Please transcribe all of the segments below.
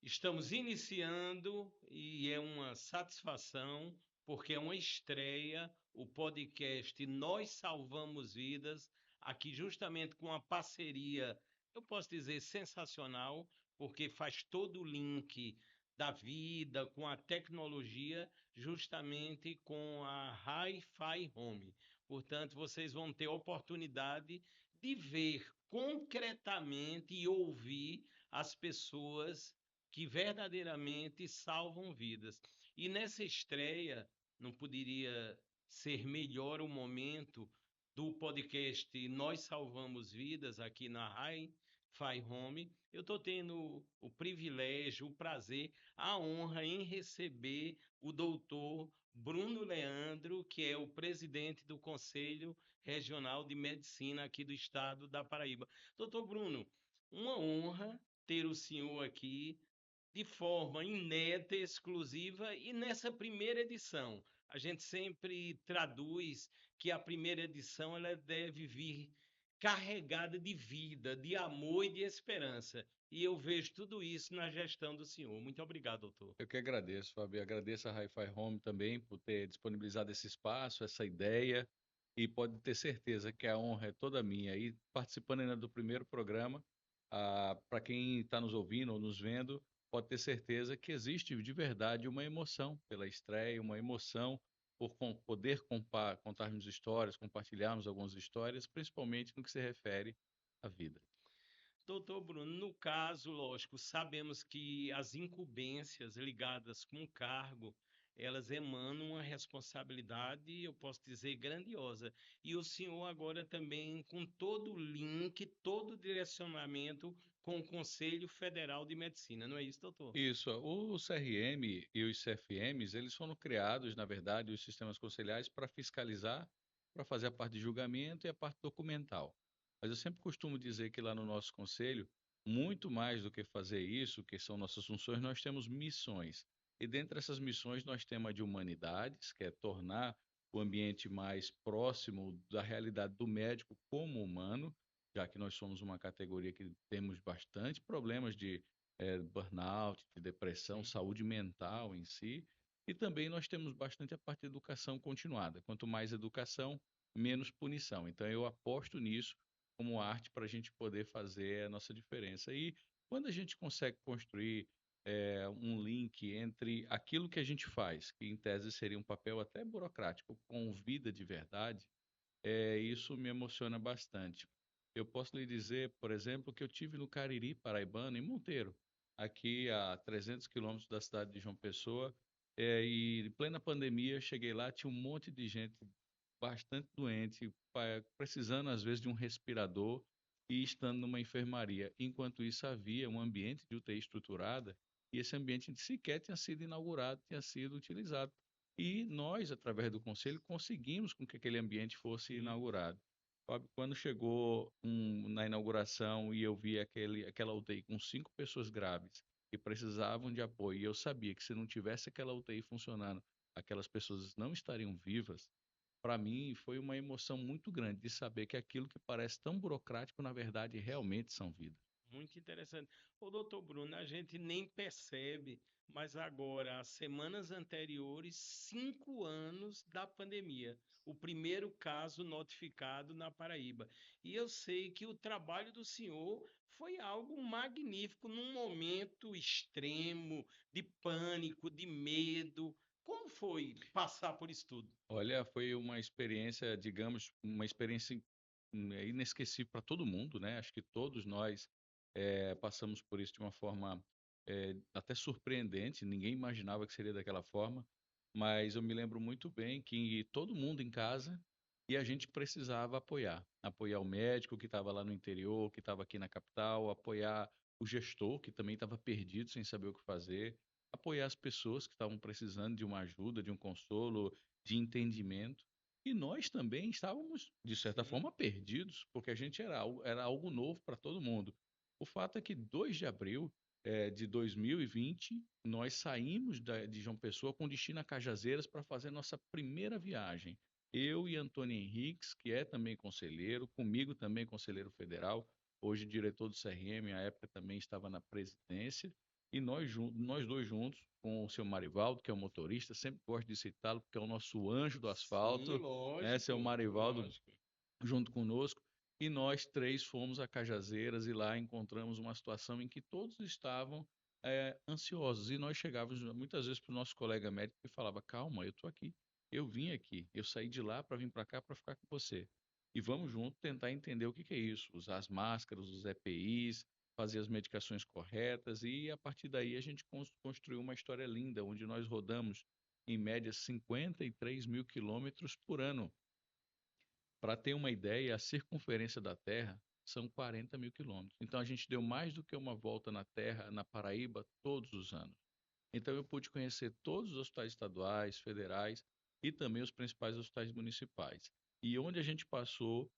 Estamos iniciando e é uma satisfação, porque é uma estreia, o podcast Nós Salvamos Vidas, aqui justamente com uma parceria, eu posso dizer sensacional, porque faz todo o link da vida com a tecnologia, justamente com a Hi-Fi Home. Portanto, vocês vão ter a oportunidade de ver concretamente e ouvir as pessoas que verdadeiramente salvam vidas. E nessa estreia, não poderia ser melhor o momento do podcast Nós Salvamos Vidas aqui na Hi-Fi Home. Eu estou tendo o privilégio, o prazer, a honra em receber o doutor Bruno Leandro, que é o presidente do Conselho Regional de Medicina aqui do estado da Paraíba. Doutor Bruno, uma honra ter o senhor aqui de forma inédita, exclusiva, e nessa primeira edição. A gente sempre traduz que a primeira edição ela deve vir carregada de vida, de amor e de esperança. E eu vejo tudo isso na gestão do senhor. Muito obrigado, doutor. Eu que agradeço, Fábio. Agradeço a Hi-Fi Home também por ter disponibilizado esse espaço, essa ideia. E pode ter certeza que a honra é toda minha. E participando ainda do primeiro programa, para quem está nos ouvindo ou nos vendo, pode ter certeza que existe de verdade uma emoção pela estreia, uma emoção por poder contarmos histórias, compartilharmos algumas histórias, principalmente no que se refere à vida. Doutor Bruno, no caso, lógico, sabemos que as incumbências ligadas com o cargo, elas emanam uma responsabilidade, eu posso dizer, grandiosa. E o senhor agora também, com todo o link, todo o direcionamento com o Conselho Federal de Medicina, não é isso, doutor? Isso, o CRM e os CFMs, eles foram criados, na verdade, os sistemas conselhares para fiscalizar, para fazer a parte de julgamento e a parte documental. Mas eu sempre costumo dizer que lá no nosso conselho, muito mais do que fazer isso, que são nossas funções, nós temos missões. E dentre essas missões nós temos a de humanidades, que é tornar o ambiente mais próximo da realidade do médico como humano, já que nós somos uma categoria que temos bastante problemas de burnout, de depressão, Sim. saúde mental em si. E também nós temos bastante a parte de educação continuada. Quanto mais educação, menos punição. Então eu aposto nisso como arte para a gente poder fazer a nossa diferença. E quando a gente consegue construir um link entre aquilo que a gente faz, que em tese seria um papel até burocrático, com vida de verdade, isso me emociona bastante. Eu posso lhe dizer, por exemplo, que eu tive no Cariri, paraibano, em Monteiro, aqui a 300 quilômetros da cidade de João Pessoa, e em plena pandemia cheguei lá, tinha um monte de gente bastante doente, precisando às vezes de um respirador e estando numa enfermaria. Enquanto isso havia um ambiente de UTI estruturada e esse ambiente sequer tinha sido inaugurado, tinha sido utilizado. E nós, através do conselho, conseguimos com que aquele ambiente fosse Sim. inaugurado. Fábio, quando chegou na inauguração e eu vi aquela UTI com 5 pessoas graves que precisavam de apoio, e eu sabia que se não tivesse aquela UTI funcionando, aquelas pessoas não estariam vivas, para mim foi uma emoção muito grande de saber que aquilo que parece tão burocrático, na verdade, realmente são vidas. Muito interessante. O doutor Bruno, a gente nem percebe, mas agora, as semanas anteriores, 5 anos da pandemia, o primeiro caso notificado na Paraíba. E eu sei que o trabalho do senhor foi algo magnífico num momento extremo de pânico, de medo. Como foi passar por isso tudo? Olha, foi uma experiência, digamos, uma experiência inesquecível para todo mundo, né? Acho que todos nós passamos por isso de uma forma até surpreendente. Ninguém imaginava que seria daquela forma, mas eu me lembro muito bem que todo mundo em casa e a gente precisava apoiar o médico que estava lá no interior, que estava aqui na capital, apoiar o gestor que também estava perdido sem saber o que fazer, apoiar as pessoas que estavam precisando de uma ajuda, de um consolo, de entendimento. E nós também estávamos, de certa Sim. forma, perdidos, porque a gente era algo novo para todo mundo. O fato é que 2 de abril de 2020, nós saímos de João Pessoa com destino a Cajazeiras para fazer nossa primeira viagem. Eu e Antônio Henriques, que é também conselheiro, comigo também conselheiro federal, hoje diretor do CRM, à época também estava na presidência, E nós dois juntos, com o seu Marivaldo, que é o motorista, sempre gosto de citá-lo, porque é o nosso anjo do Sim, asfalto, né? Seu lógico, Marivaldo lógico. junto conosco, e nós três fomos a Cajazeiras e lá encontramos uma situação em que todos estavam ansiosos. E nós chegávamos muitas vezes para o nosso colega médico e falava: calma, eu estou aqui, eu vim aqui, eu saí de lá para vir para cá para ficar com você. E vamos junto tentar entender o que que é isso, usar as máscaras, os EPIs, fazer as medicações corretas, e a partir daí a gente construiu uma história linda, onde nós rodamos em média 53 mil quilômetros por ano. Para ter uma ideia, a circunferência da Terra são 40 mil quilômetros. Então a gente deu mais do que uma volta na Terra, na Paraíba, todos os anos. Então eu pude conhecer todos os hospitais estaduais, federais e também os principais hospitais municipais. E onde a gente passou,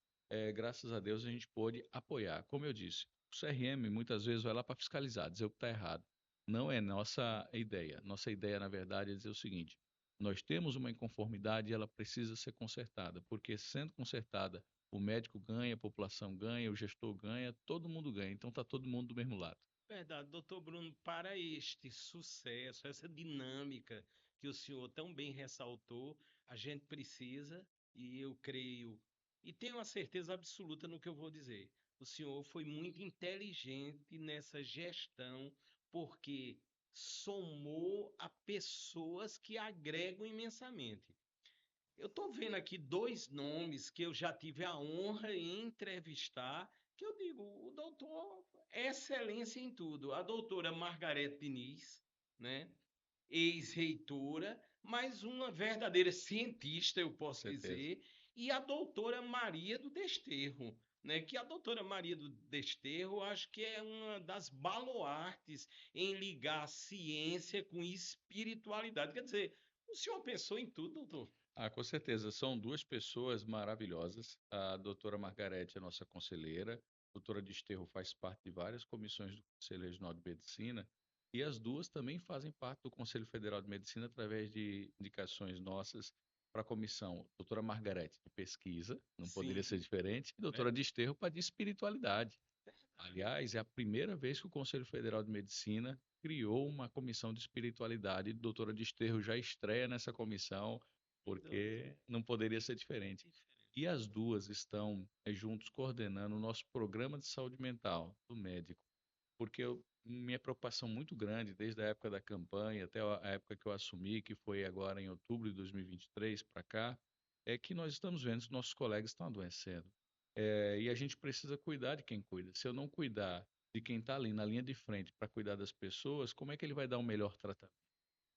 graças a Deus, a gente pôde apoiar. Como eu disse, o CRM muitas vezes vai lá para fiscalizar, dizer o que está errado. Não é nossa ideia. Nossa ideia, na verdade, é dizer o seguinte: nós temos uma inconformidade e ela precisa ser consertada, porque sendo consertada, o médico ganha, a população ganha, o gestor ganha, todo mundo ganha. Então está todo mundo do mesmo lado. Verdade, doutor Bruno, para este sucesso, essa dinâmica que o senhor tão bem ressaltou, a gente precisa, e eu creio, e tenho a certeza absoluta no que eu vou dizer. O senhor foi muito inteligente nessa gestão, porque somou a pessoas que agregam imensamente. Eu estou vendo aqui dois nomes que eu já tive a honra em entrevistar, que eu digo, o doutor é excelência em tudo. A doutora Margarete Diniz, né? Ex-reitora, mas uma verdadeira cientista, eu Com posso certeza. dizer, e a doutora Maria do Desterro, né? Que a doutora Maria do Desterro, acho que é uma das baluartes em ligar ciência com espiritualidade. Quer dizer, o senhor pensou em tudo, doutor? Ah, com certeza. São duas pessoas maravilhosas. A doutora Margarete é nossa conselheira. A doutora Desterro faz parte de várias comissões do Conselho Regional de Medicina. E as duas também fazem parte do Conselho Federal de Medicina através de indicações nossas para a comissão. Doutora Margarete de pesquisa, não poderia ser Sim, diferente, e doutora verdade. Desterro para de espiritualidade. Aliás, é a primeira vez que o Conselho Federal de Medicina criou uma comissão de espiritualidade. A doutora Desterro já estreia nessa comissão, E doutor, porque não poderia ser diferente. diferente. E as duas estão juntos coordenando o nosso programa de saúde mental do médico, porque minha preocupação muito grande, desde a época da campanha até a época que eu assumi, que foi agora em outubro de 2023 para cá, é que nós estamos vendo que nossos colegas estão adoecendo. E a gente precisa cuidar de quem cuida. Se eu não cuidar de quem está ali na linha de frente para cuidar das pessoas, como é que ele vai dar o melhor tratamento?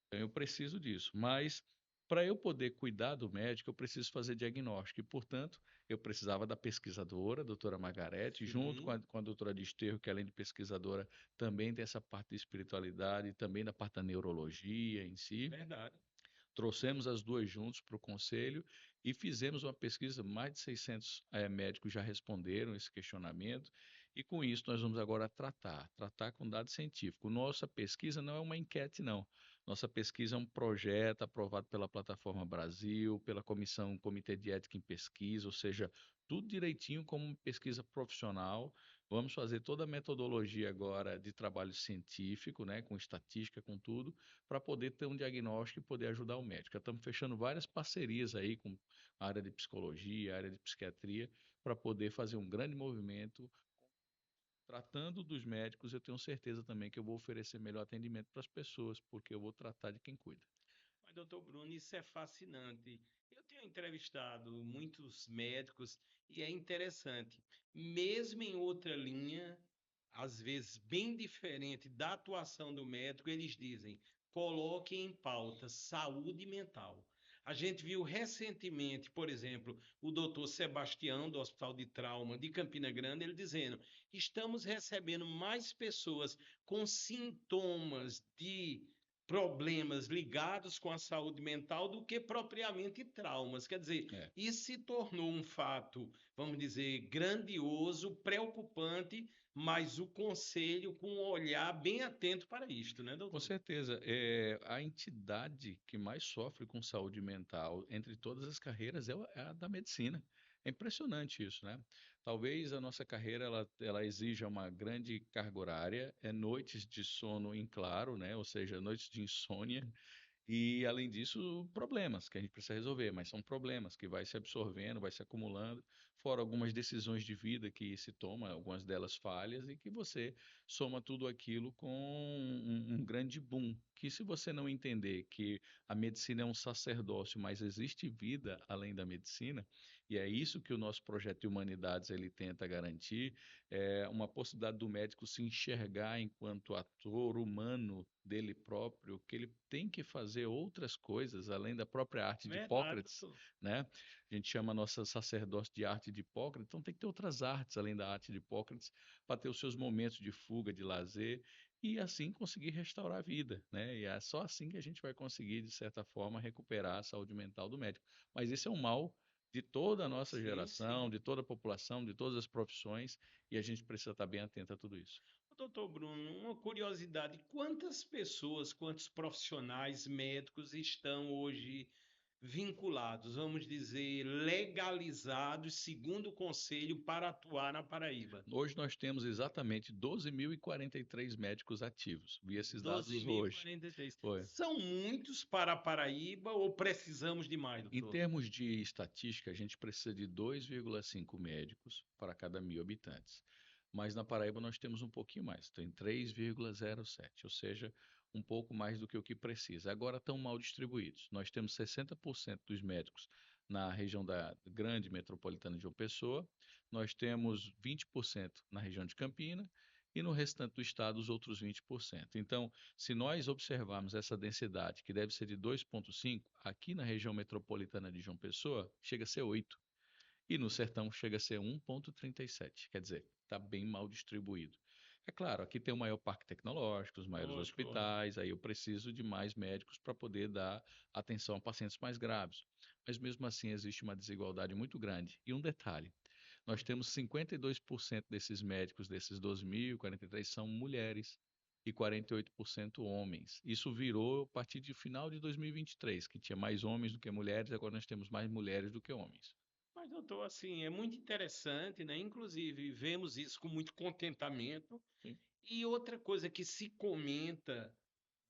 Então, eu preciso disso. Mas, para eu poder cuidar do médico, eu preciso fazer diagnóstico. E, portanto, eu precisava da pesquisadora, a doutora Margarete, junto com Sim, com a doutora Desterro, que além de pesquisadora, também tem essa parte de espiritualidade, também da parte da neurologia em si. verdade. Trouxemos as duas juntos para o conselho e fizemos uma pesquisa. Mais de 600 médicos já responderam esse questionamento. E com isso nós vamos agora tratar com dado científico. Nossa pesquisa não é uma enquete, não. Nossa pesquisa é um projeto aprovado pela Plataforma Brasil, pela Comissão Comitê de Ética em Pesquisa, ou seja, tudo direitinho como uma pesquisa profissional. Vamos fazer toda a metodologia agora de trabalho científico, né, com estatística, com tudo, para poder ter um diagnóstico e poder ajudar o médico. Estamos fechando várias parcerias aí com a área de psicologia, a área de psiquiatria, para poder fazer um grande movimento. Tratando dos médicos, eu tenho certeza também que eu vou oferecer melhor atendimento para as pessoas, porque eu vou tratar de quem cuida. Mas, doutor Bruno, isso é fascinante. Eu tenho entrevistado muitos médicos e é interessante. Mesmo em outra linha, às vezes bem diferente da atuação do médico, eles dizem: coloque em pauta saúde mental. A gente viu recentemente, por exemplo, o doutor Sebastião, do Hospital de Trauma de Campina Grande, ele dizendo: estamos recebendo mais pessoas com sintomas de problemas ligados com a saúde mental do que propriamente traumas. Quer dizer, É. isso se tornou um fato, vamos dizer, grandioso, preocupante, mas o conselho com um olhar bem atento para isto, né, Com doutor? certeza, a entidade que mais sofre com saúde mental entre todas as carreiras é a da medicina. É impressionante isso, né? Talvez a nossa carreira ela exija uma grande carga horária, noites de sono em claro, né? Ou seja, noites de insônia. E, além disso, problemas que a gente precisa resolver, mas são problemas que vai se absorvendo, vai se acumulando, fora algumas decisões de vida que se toma, algumas delas falhas, e que você soma tudo aquilo com um grande boom. Que se você não entender que a medicina é um sacerdócio, mas existe vida além da medicina, e é isso que o nosso projeto de humanidades ele tenta garantir, é uma possibilidade do médico se enxergar enquanto ator humano dele próprio, que ele tem que fazer outras coisas além da própria arte de Verdade, Hipócrates, doutor. né? A gente chama a nossa sacerdócio de arte de Hipócrates, então tem que ter outras artes além da arte de Hipócrates para ter os seus momentos de fuga, de lazer e assim conseguir restaurar a vida, né? E é só assim que a gente vai conseguir, de certa forma, recuperar a saúde mental do médico. Mas esse é um mal de toda a nossa Sim, geração, sim. de toda a população, de todas as profissões, e a gente precisa estar bem atento a tudo isso. Doutor Bruno, uma curiosidade: quantas pessoas, quantos profissionais médicos estão hoje vinculados, vamos dizer, legalizados, segundo o conselho, para atuar na Paraíba? Hoje nós temos exatamente 12.043 médicos ativos. Vi esses dados hoje. 12.043. Foi. São muitos para a Paraíba ou precisamos de mais, Em doutor? termos de estatística, a gente precisa de 2,5 médicos para cada 1.000 habitantes. Mas na Paraíba nós temos um pouquinho mais, tem 3,07, ou seja, um pouco mais do que o que precisa. Agora estão mal distribuídos. Nós temos 60% dos médicos na região da grande metropolitana de João Pessoa, nós temos 20% na região de Campina e no restante do estado os outros 20%. Então, se nós observarmos essa densidade, que deve ser de 2,5, aqui na região metropolitana de João Pessoa, chega a ser 8. E no sertão chega a ser 1,37. Quer dizer, está bem mal distribuído. É claro, aqui tem o maior parque tecnológico, os maiores Lógico, lógico. hospitais, aí eu preciso de mais médicos para poder dar atenção a pacientes mais graves. Mas mesmo assim existe uma desigualdade muito grande. E um detalhe, nós temos 52% desses médicos, desses 12.043, são mulheres e 48% homens. Isso virou a partir do final de 2023, que tinha mais homens do que mulheres, agora nós temos mais mulheres do que homens. Mas, doutor, assim, é muito interessante, né? Inclusive, vemos isso com muito contentamento. Sim. E outra coisa que se comenta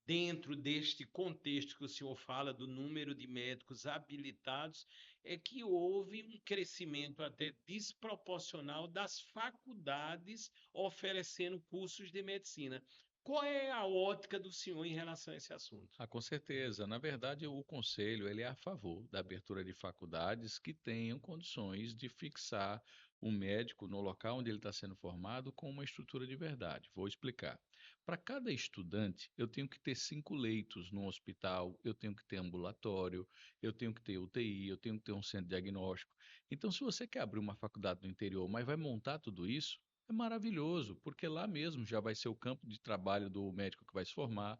dentro deste contexto que o senhor fala do número de médicos habilitados, é que houve um crescimento até desproporcional das faculdades oferecendo cursos de medicina. Qual é a ótica do senhor em relação a esse assunto? Ah, com certeza. Na verdade, o conselho ele é a favor da abertura de faculdades que tenham condições de fixar o médico no local onde ele está sendo formado com uma estrutura de verdade. Vou explicar. Para cada estudante, eu tenho que ter 5 leitos no hospital, eu tenho que ter ambulatório, eu tenho que ter UTI, eu tenho que ter um centro diagnóstico. Então, se você quer abrir uma faculdade no interior, mas vai montar tudo isso, é maravilhoso, porque lá mesmo já vai ser o campo de trabalho do médico que vai se formar.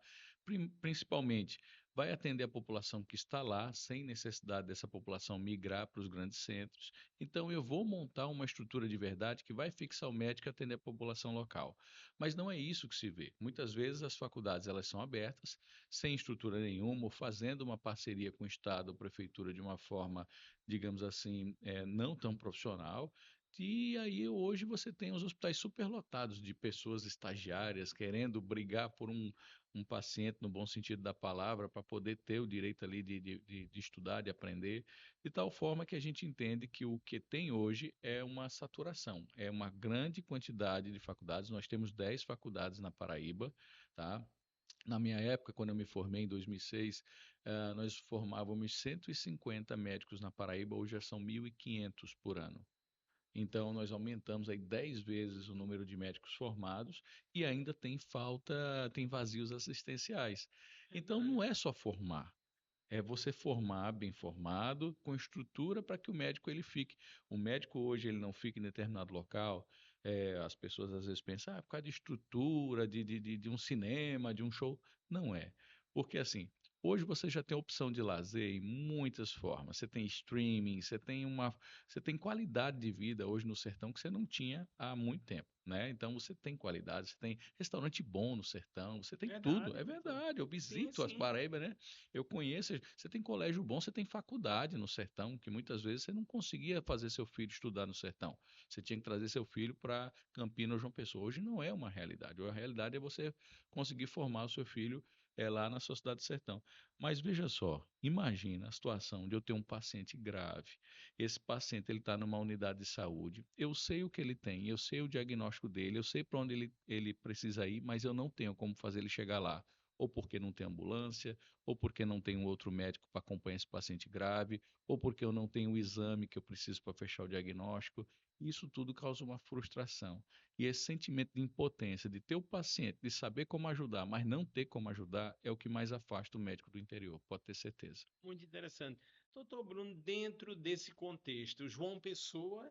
Principalmente, vai atender a população que está lá, sem necessidade dessa população migrar para os grandes centros. Então, eu vou montar uma estrutura de verdade que vai fixar o médico e atender a população local. Mas não é isso que se vê. Muitas vezes as faculdades elas são abertas, sem estrutura nenhuma, ou fazendo uma parceria com o Estado ou prefeitura de uma forma, digamos assim, não tão profissional. E aí hoje você tem os hospitais superlotados de pessoas estagiárias querendo brigar por um paciente no bom sentido da palavra, para poder ter o direito ali de estudar, de aprender, de tal forma que a gente entende que o que tem hoje é uma saturação, é uma grande quantidade de faculdades. Nós temos 10 faculdades na Paraíba, tá? Na minha época, quando eu me formei em 2006, nós formávamos 150 médicos na Paraíba, hoje já são 1.500 por ano. Então, nós aumentamos aí 10 vezes o número de médicos formados e ainda tem falta, tem vazios assistenciais. Então, Verdade. não é só formar, é você formar bem formado, com estrutura para que o médico ele fique. O médico hoje ele não fica em determinado local. As pessoas às vezes pensam, por causa de estrutura, de um cinema, de um show. Não é. Porque assim, hoje você já tem opção de lazer em muitas formas. Você tem streaming, você tem qualidade de vida hoje no sertão que você não tinha há muito tempo. né? Então você tem qualidade, você tem restaurante bom no sertão, você tem tudo. Verdade, É doutor. verdade, eu Sim, visito as sim. Paraíba, né? Eu conheço, você tem colégio bom, você tem faculdade no sertão, que muitas vezes você não conseguia fazer seu filho estudar no sertão. Você tinha que trazer seu filho para Campinas ou João Pessoa. Hoje não é uma realidade. A realidade é você conseguir formar o seu filho lá na sua cidade do sertão. Mas veja só, imagina a situação de eu ter um paciente grave. Esse paciente ele está numa unidade de saúde. Eu sei o que ele tem, eu sei o diagnóstico dele, eu sei para onde ele precisa ir, mas eu não tenho como fazer ele chegar lá. Ou porque não tem ambulância, ou porque não tem um outro médico para acompanhar esse paciente grave, ou porque eu não tenho o exame que eu preciso para fechar o diagnóstico. Isso tudo causa uma frustração. E esse sentimento de impotência, de ter o paciente, de saber como ajudar, mas não ter como ajudar, é o que mais afasta o médico do interior, pode ter certeza. Muito interessante. Doutor Bruno, dentro desse contexto, João Pessoa,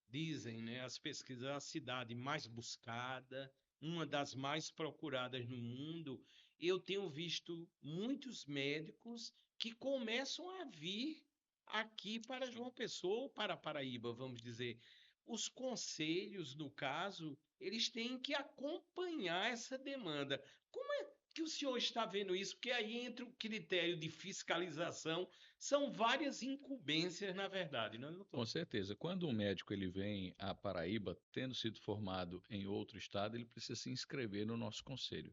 dizem, né, as pesquisas, a cidade mais buscada, uma das mais procuradas no mundo. Eu tenho visto muitos médicos que começam a vir aqui para Sim. João Pessoa ou para Paraíba, vamos dizer. Os conselhos, no caso, eles têm que acompanhar essa demanda. Como é que o senhor está vendo isso? Porque aí entra o critério de fiscalização, são várias incumbências, na verdade, não é, Com doutor? certeza. Quando um médico ele vem à Paraíba, tendo sido formado em outro estado, ele precisa se inscrever no nosso conselho.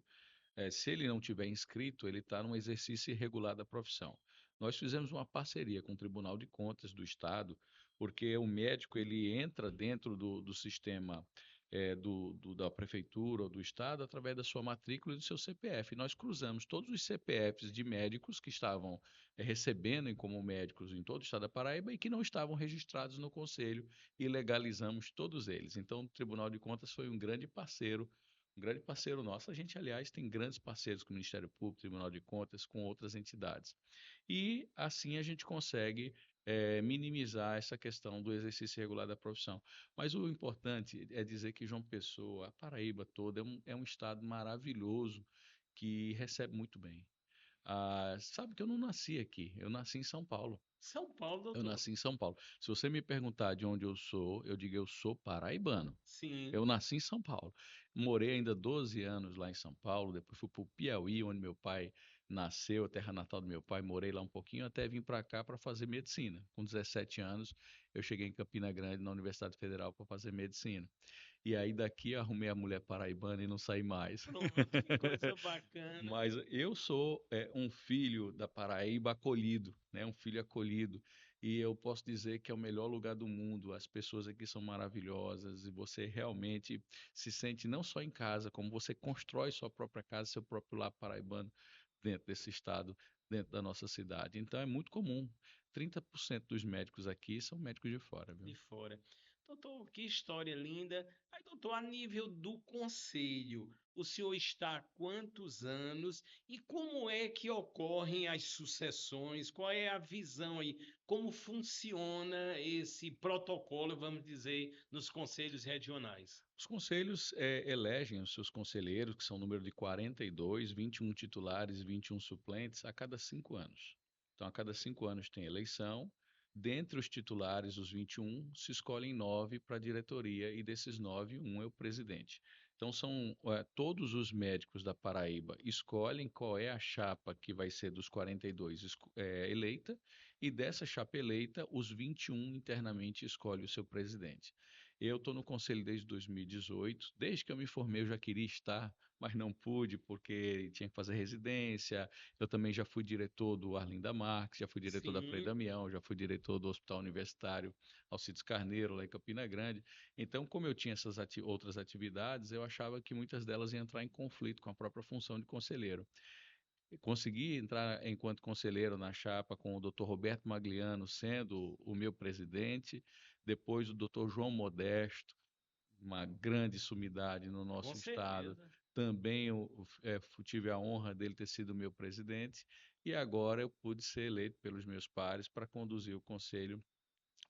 Se ele não tiver inscrito, ele está num exercício irregular da profissão. Nós fizemos uma parceria com o Tribunal de Contas do Estado, porque o médico ele entra dentro do sistema da prefeitura ou do estado através da sua matrícula e do seu CPF. Nós cruzamos todos os CPFs de médicos que estavam recebendo como médicos em todo o estado da Paraíba e que não estavam registrados no conselho e legalizamos todos eles. Então, o Tribunal de Contas foi um grande parceiro nosso. A gente, aliás, tem grandes parceiros com o Ministério Público, Tribunal de Contas, com outras entidades. E assim a gente consegue minimizar essa questão do exercício regular da profissão. Mas o importante é dizer que João Pessoa, a Paraíba toda, é um estado maravilhoso que recebe muito bem. Sabe que eu não nasci aqui, eu nasci em São Paulo. São Paulo, Eu doutor. nasci em São Paulo. Se você me perguntar de onde eu digo eu sou paraibano. Sim. Eu nasci em São Paulo. Morei ainda 12 anos lá em São Paulo, depois fui para o Piauí, onde meu pai nasceu, a terra natal do meu pai, morei lá um pouquinho, até vim para cá para fazer medicina. Com 17 anos, eu cheguei em Campina Grande, na Universidade Federal, para fazer medicina. E aí daqui eu arrumei a mulher paraibana e não saí mais. Pronto, que coisa bacana. Mas eu sou um filho da Paraíba acolhido, né? Um filho acolhido. E eu posso dizer que é o melhor lugar do mundo. As pessoas aqui são maravilhosas e você realmente se sente não só em casa, como você constrói sua própria casa, seu próprio lar paraibano dentro desse estado, dentro da nossa cidade. Então é muito comum. 30% dos médicos aqui são médicos de fora, De viu? fora. Doutor, que história linda. Aí, doutor, a nível do conselho, o senhor está há quantos anos e como é que ocorrem as sucessões? Qual é a visão aí? Como funciona esse protocolo, vamos dizer, nos conselhos regionais? Os conselhos elegem os seus conselheiros, que são um número de 42, 21 titulares e 21 suplentes, a cada 5 anos. Então, a cada 5 anos tem eleição. Dentre os titulares, os 21, se escolhem 9 para a diretoria, e desses 9, um é o presidente. Então, todos os médicos da Paraíba escolhem qual é a chapa que vai ser dos 42 eleita, e dessa chapa eleita, os 21 internamente escolhem o seu presidente. Eu estou no conselho desde 2018. Desde que eu me formei, eu já queria estar, mas não pude porque tinha que fazer residência. Eu também já fui diretor do Arlinda Marques, já fui diretor da Frei Sim, Damião, já fui diretor do Hospital Universitário Alcides Carneiro, lá em Campina Grande. Então, como eu tinha essas outras atividades, eu achava que muitas delas iam entrar em conflito com a própria função de conselheiro. Consegui entrar enquanto conselheiro na chapa com o Dr. Roberto Magliano sendo o meu presidente, depois o Dr. João Modesto, uma grande sumidade no com nosso estado, certeza. também tive a honra dele ter sido meu presidente, e agora eu pude ser eleito pelos meus pares para conduzir o conselho,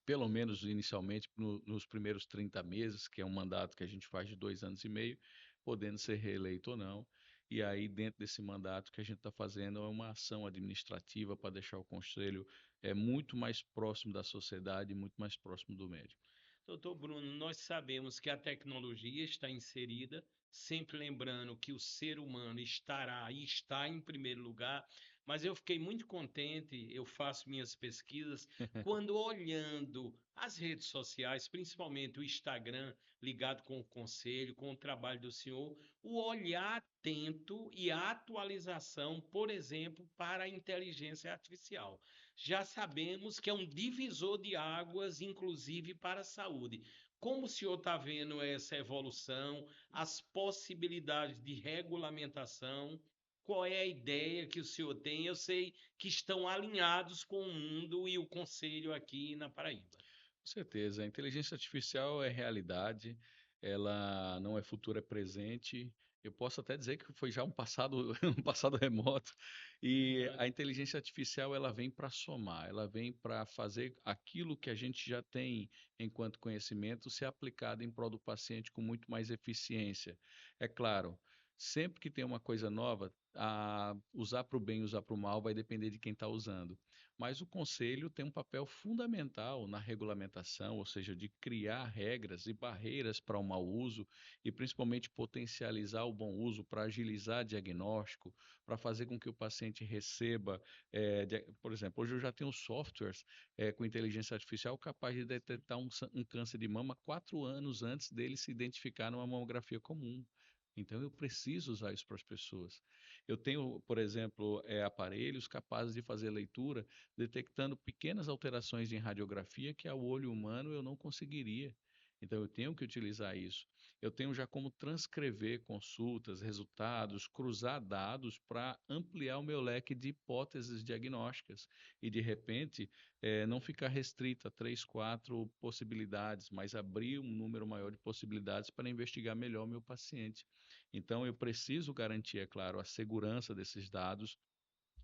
pelo menos inicialmente, nos primeiros 30 meses, que é um mandato que a gente faz de 2 anos e meio, podendo ser reeleito ou não. E aí, dentro desse mandato, que a gente está fazendo é uma ação administrativa para deixar o conselho muito mais próximo da sociedade e muito mais próximo do médico. Doutor Bruno, nós sabemos que a tecnologia está inserida, sempre lembrando que o ser humano estará e está em primeiro lugar, mas eu fiquei muito contente, eu faço minhas pesquisas, quando olhando as redes sociais, principalmente o Instagram, ligado com o conselho, com o trabalho do senhor, o olhar atento e a atualização, por exemplo, para a inteligência artificial. Já sabemos que é um divisor de águas, inclusive para a saúde. Como o senhor está vendo essa evolução, as possibilidades de regulamentação? Qual é a ideia que o senhor tem? Eu sei que estão alinhados com o mundo e o conselho aqui na Paraíba. Com certeza, a inteligência artificial é realidade, ela não é futuro, é presente. Eu posso até dizer que foi já um passado, um passado remoto. E Verdade. a inteligência artificial ela vem para somar, ela vem para fazer aquilo que a gente já tem enquanto conhecimento ser aplicado em prol do paciente com muito mais eficiência. É claro, sempre que tem uma coisa nova, usar para o bem, usar para o mal, vai depender de quem está usando. Mas o conselho tem um papel fundamental na regulamentação, ou seja, de criar regras e barreiras para o mau uso e principalmente potencializar o bom uso para agilizar diagnóstico, para fazer com que o paciente receba, por exemplo, hoje eu já tenho softwares com inteligência artificial capaz de detectar um câncer de mama 4 anos antes dele se identificar numa mamografia comum. Então, eu preciso usar isso para as pessoas. Eu tenho, por exemplo, aparelhos capazes de fazer leitura detectando pequenas alterações em radiografia que ao olho humano eu não conseguiria. Então, eu tenho que utilizar isso. Eu tenho já como transcrever consultas, resultados, cruzar dados para ampliar o meu leque de hipóteses diagnósticas e, de repente, não ficar restrito a 3, 4 possibilidades, mas abrir um número maior de possibilidades para investigar melhor o meu paciente. Então, eu preciso garantir, é claro, a segurança desses dados.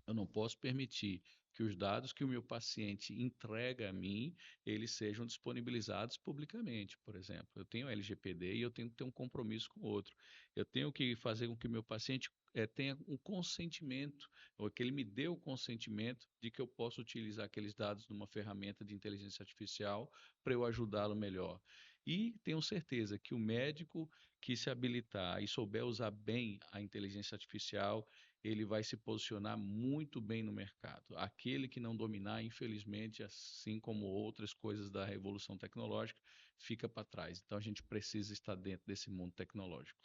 Eu não posso permitir que os dados que o meu paciente entrega a mim, eles sejam disponibilizados publicamente, por exemplo. Eu tenho LGPD e eu tenho que ter um compromisso com o outro. Eu tenho que fazer com que o meu paciente tenha um consentimento, ou que ele me dê o consentimento de que eu possa utilizar aqueles dados numa ferramenta de inteligência artificial para eu ajudá-lo melhor. E tenho certeza que o médico que se habilitar e souber usar bem a inteligência artificial, ele vai se posicionar muito bem no mercado. Aquele que não dominar, infelizmente, assim como outras coisas da revolução tecnológica, fica para trás. Então a gente precisa estar dentro desse mundo tecnológico.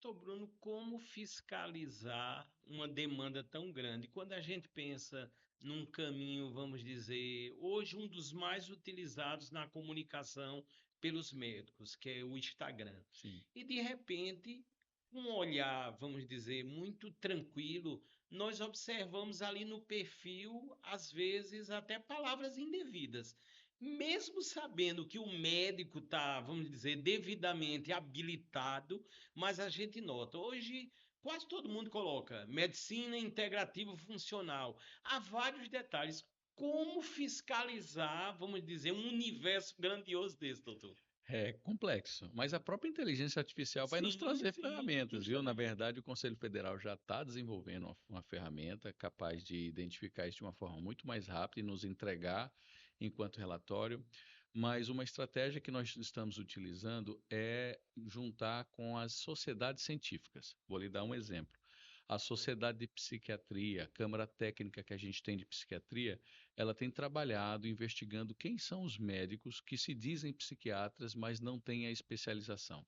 Doutor Bruno, como fiscalizar uma demanda tão grande? Quando a gente pensa num caminho, vamos dizer, hoje um dos mais utilizados na comunicação pelos médicos, que é o Instagram. Sim. E de repente, um olhar, vamos dizer, muito tranquilo, nós observamos ali no perfil, às vezes, até palavras indevidas. Mesmo sabendo que o médico está, vamos dizer, devidamente habilitado, mas a gente nota, hoje quase todo mundo coloca medicina integrativa funcional. Há vários detalhes. Como fiscalizar, vamos dizer, um universo grandioso desse, doutor? É complexo, mas a própria inteligência artificial vai nos Sim, trazer sim, ferramentas, viu? Na justamente. verdade, o Conselho Federal já está desenvolvendo uma ferramenta capaz de identificar isso de uma forma muito mais rápida e nos entregar enquanto relatório. Mas uma estratégia que nós estamos utilizando é juntar com as sociedades científicas. Vou lhe dar um exemplo. A Sociedade de Psiquiatria, a Câmara Técnica que a gente tem de Psiquiatria, ela tem trabalhado investigando quem são os médicos que se dizem psiquiatras, mas não têm a especialização.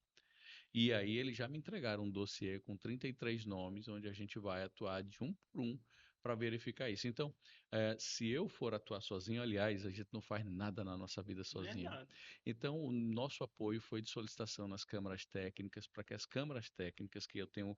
E aí eles já me entregaram um dossiê com 33 nomes, onde a gente vai atuar de um por um para verificar isso. Então, se eu for atuar sozinho, aliás, a gente não faz nada na nossa vida sozinho. Verdade. Então, o nosso apoio foi de solicitação nas câmaras técnicas, para que as câmaras técnicas, eu tenho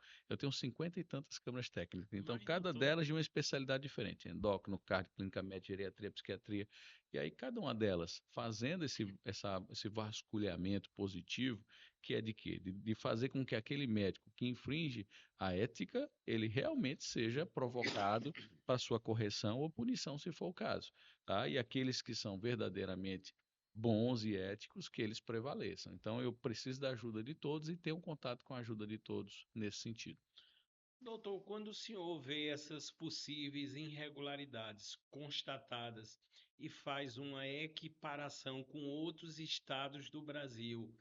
50 e tantas câmaras técnicas, então Mas, cada doutor, delas de uma especialidade diferente, endócrino, cardio, clínica médica, geriatria, psiquiatria, e aí cada uma delas fazendo esse vasculhamento positivo, que é de quê? De fazer com que aquele médico que infringe a ética, ele realmente seja provocado para sua correção ou punição, se for o caso, tá? E aqueles que são verdadeiramente bons e éticos, que eles prevaleçam. Então, eu preciso da ajuda de todos e ter um contato com a ajuda de todos nesse sentido. doutor, quando o senhor vê essas possíveis irregularidades constatadas, e faz uma equiparação com outros estados do Brasil.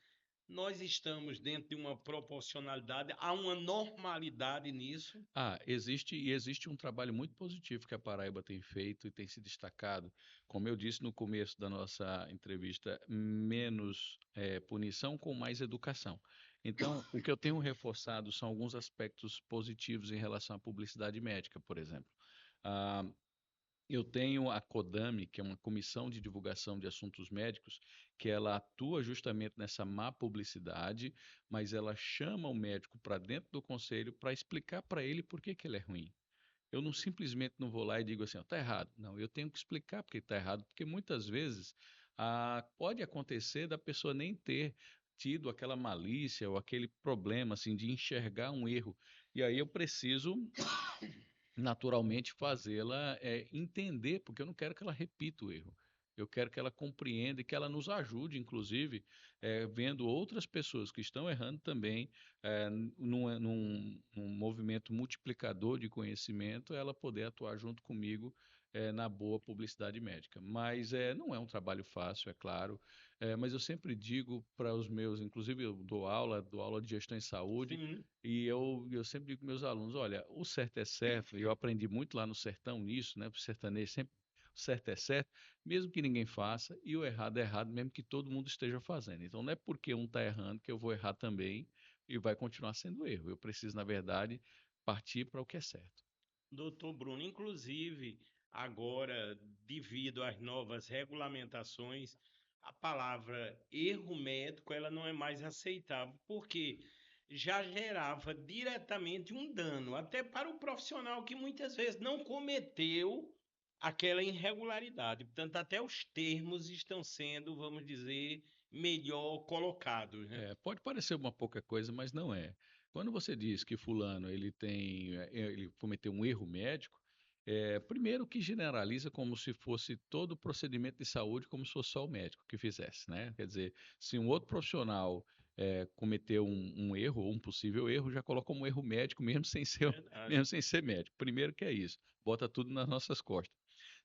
Nós estamos dentro de uma proporcionalidade, há uma normalidade nisso? Existe um trabalho muito positivo que a Paraíba tem feito e tem se destacado. Como eu disse no começo da nossa entrevista, menos punição com mais educação. Então, o que eu tenho reforçado são alguns aspectos positivos em relação à publicidade médica, por exemplo. Ah, eu tenho a CODAME, que é uma comissão de divulgação de assuntos médicos, que ela atua justamente nessa má publicidade, mas ela chama o médico para dentro do conselho para explicar para ele por que que ele é ruim. Eu não simplesmente não vou lá e digo assim, está errado. Não, eu tenho que explicar porque está errado, porque muitas vezes pode acontecer da pessoa nem ter tido aquela malícia ou aquele problema assim de enxergar um erro. E aí eu preciso naturalmente fazê-la entender, porque eu não quero que ela repita o erro. Eu quero que ela compreenda e que ela nos ajude, inclusive, vendo outras pessoas que estão errando também, num movimento multiplicador de conhecimento, ela poder atuar junto comigo na boa publicidade médica. Mas não é um trabalho fácil, é claro. Mas eu sempre digo para os meus, inclusive eu dou aula de gestão em saúde, Sim, e eu sempre digo para meus alunos, olha, o certo é certo, e eu aprendi muito lá no sertão nisso, né? Para o sertanejo sempre o certo é certo, mesmo que ninguém faça, e o errado é errado, mesmo que todo mundo esteja fazendo. Então não é porque um está errando que eu vou errar também e vai continuar sendo erro. Eu preciso, na verdade, partir para o que é certo. doutor Bruno, inclusive, agora, devido às novas regulamentações, a palavra erro médico ela não é mais aceitável, porque já gerava diretamente um dano, até para o profissional que muitas vezes não cometeu aquela irregularidade. Portanto, até os termos estão sendo, vamos dizer, melhor colocados, né? Pode parecer uma pouca coisa, mas não é. Quando você diz que fulano ele cometeu um erro médico, primeiro que generaliza como se fosse todo procedimento de saúde, como se fosse só o médico que fizesse, né? Quer dizer, se um outro profissional cometeu um erro ou um possível erro, já coloca como erro médico, mesmo sem ser, Verdade. mesmo sem ser médico. Primeiro que é isso, bota tudo nas nossas costas.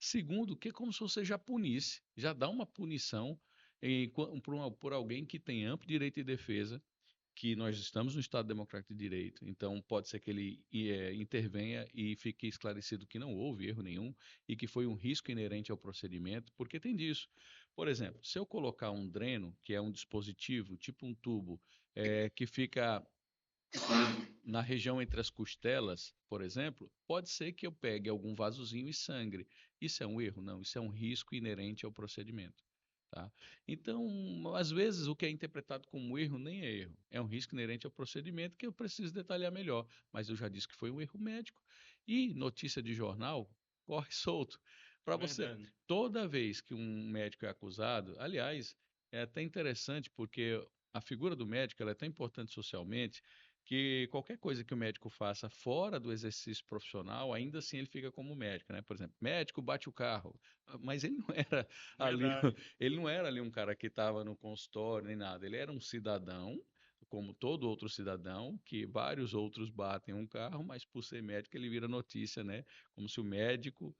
Segundo, que é como se você já punisse, já dá uma punição por alguém que tem amplo direito de defesa, que nós estamos no Estado Democrático de Direito, então pode ser que ele intervenha e fique esclarecido que não houve erro nenhum e que foi um risco inerente ao procedimento, porque tem disso. Por exemplo, se eu colocar um dreno, que é um dispositivo, tipo um tubo, que fica na região entre as costelas, por exemplo, pode ser que eu pegue algum vasozinho e sangre. Isso é um erro? Não, isso é um risco inerente ao procedimento. Tá? Então, às vezes, o que é interpretado como erro nem é erro. É um risco inerente ao procedimento que eu preciso detalhar melhor. Mas eu já disse que foi um erro médico. E notícia de jornal corre solto. Para você, Verdade. toda vez que um médico é acusado, aliás, é até interessante porque a figura do médico ela é tão importante socialmente que qualquer coisa que o médico faça fora do exercício profissional, ainda assim ele fica como médico, né? Por exemplo, médico bate o carro, mas ele não era ali, Verdade. ele não era ali um cara que estava no consultório nem nada, ele era um cidadão, como todo outro cidadão, que vários outros batem um carro, mas por ser médico ele vira notícia, né? Como se o médico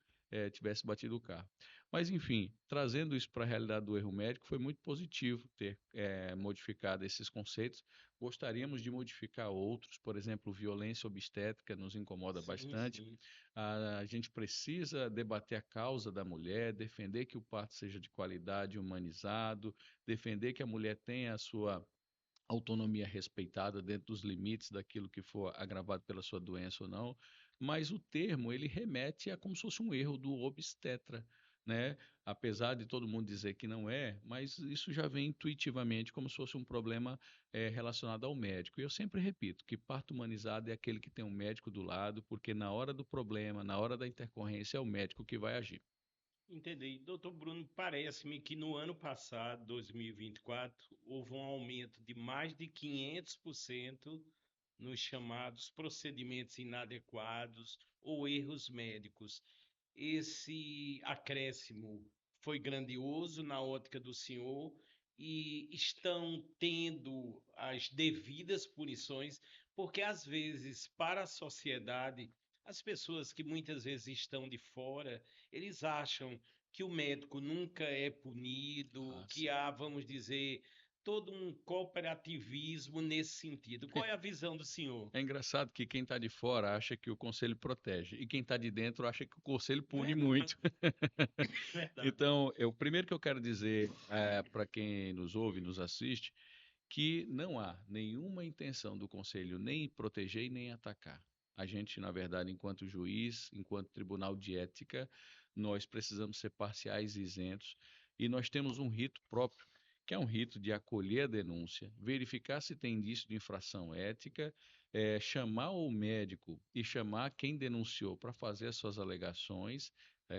tivesse batido o carro. Mas, enfim, trazendo isso para a realidade do erro médico, foi muito positivo ter modificado esses conceitos. Gostaríamos de modificar outros, por exemplo, violência obstétrica nos incomoda Sim, bastante. sim. A gente precisa debater a causa da mulher, defender que o parto seja de qualidade, humanizado, defender que a mulher tenha a sua autonomia respeitada dentro dos limites daquilo que for agravado pela sua doença ou não, mas o termo ele remete a como se fosse um erro do obstetra, né? Apesar de todo mundo dizer que não é, mas isso já vem intuitivamente como se fosse um problema relacionado ao médico. E eu sempre repito que parto humanizado é aquele que tem um médico do lado, porque na hora do problema, na hora da intercorrência, é o médico que vai agir. Entendi. Doutor Bruno, parece-me que no ano passado, 2024, houve um aumento de mais de 500% nos chamados procedimentos inadequados ou erros médicos. Esse acréscimo foi grandioso na ótica do senhor e estão tendo as devidas punições, porque às vezes, para a sociedade, as pessoas que muitas vezes estão de fora, eles acham que o médico nunca é punido, Ah, que sim. há, vamos dizer, todo um cooperativismo nesse sentido. Qual é a visão do senhor? É engraçado que quem está de fora acha que o conselho protege e quem está de dentro acha que o conselho pune Verdade, muito. verdade. Então, o primeiro que eu quero dizer para quem nos ouve, nos assiste, que não há nenhuma intenção do conselho nem proteger e nem atacar. A gente, na verdade, enquanto juiz, enquanto tribunal de ética, nós precisamos ser parciais e isentos e nós temos um rito próprio, que é um rito de acolher a denúncia, verificar se tem indício de infração ética, chamar o médico e chamar quem denunciou para fazer as suas alegações,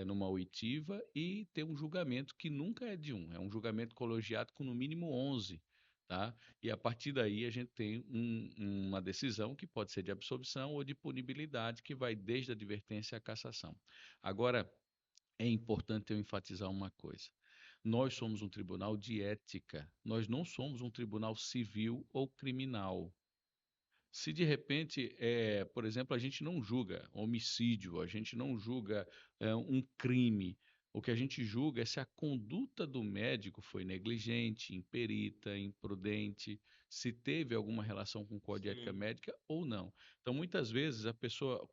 numa oitiva e ter um julgamento que nunca é de um, é um julgamento colegiado com no mínimo 11, tá? E a partir daí a gente tem uma decisão que pode ser de absolvição ou de punibilidade, que vai desde a advertência à cassação. Agora, é importante eu enfatizar uma coisa. Nós somos um tribunal de ética, nós não somos um tribunal civil ou criminal. Se de repente, por exemplo, a gente não julga homicídio, a gente não julga um crime, o que a gente julga é se a conduta do médico foi negligente, imperita, imprudente, se teve alguma relação com o Código de Ética Sim, Médica ou não. Então, muitas vezes a pessoa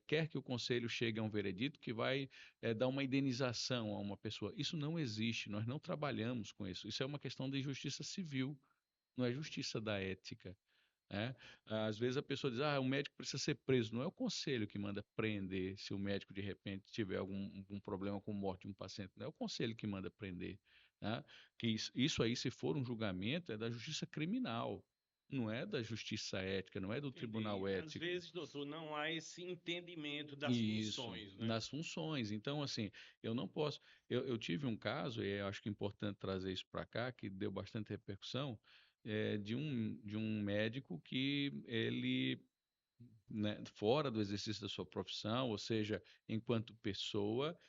quer que o conselho chegue a um veredito que vai dar uma indenização a uma pessoa. Isso não existe, nós não trabalhamos com isso. Isso é uma questão de justiça civil, não é justiça da ética, né? Às vezes a pessoa diz, o médico precisa ser preso. Não é o conselho que manda prender se o médico de repente tiver algum problema com morte de um paciente. Não é o conselho que manda prender, né? Que isso aí, se for um julgamento, é da justiça criminal, não é da justiça ética, não é do entendi. tribunal Às ético. vezes, doutor, não há esse entendimento das Isso, funções, né? nas funções. Então, assim, eu não posso. Eu tive um caso, e eu acho que é importante trazer isso para cá, que deu bastante repercussão, de um médico que ele, né, fora do exercício da sua profissão, ou seja, enquanto pessoa,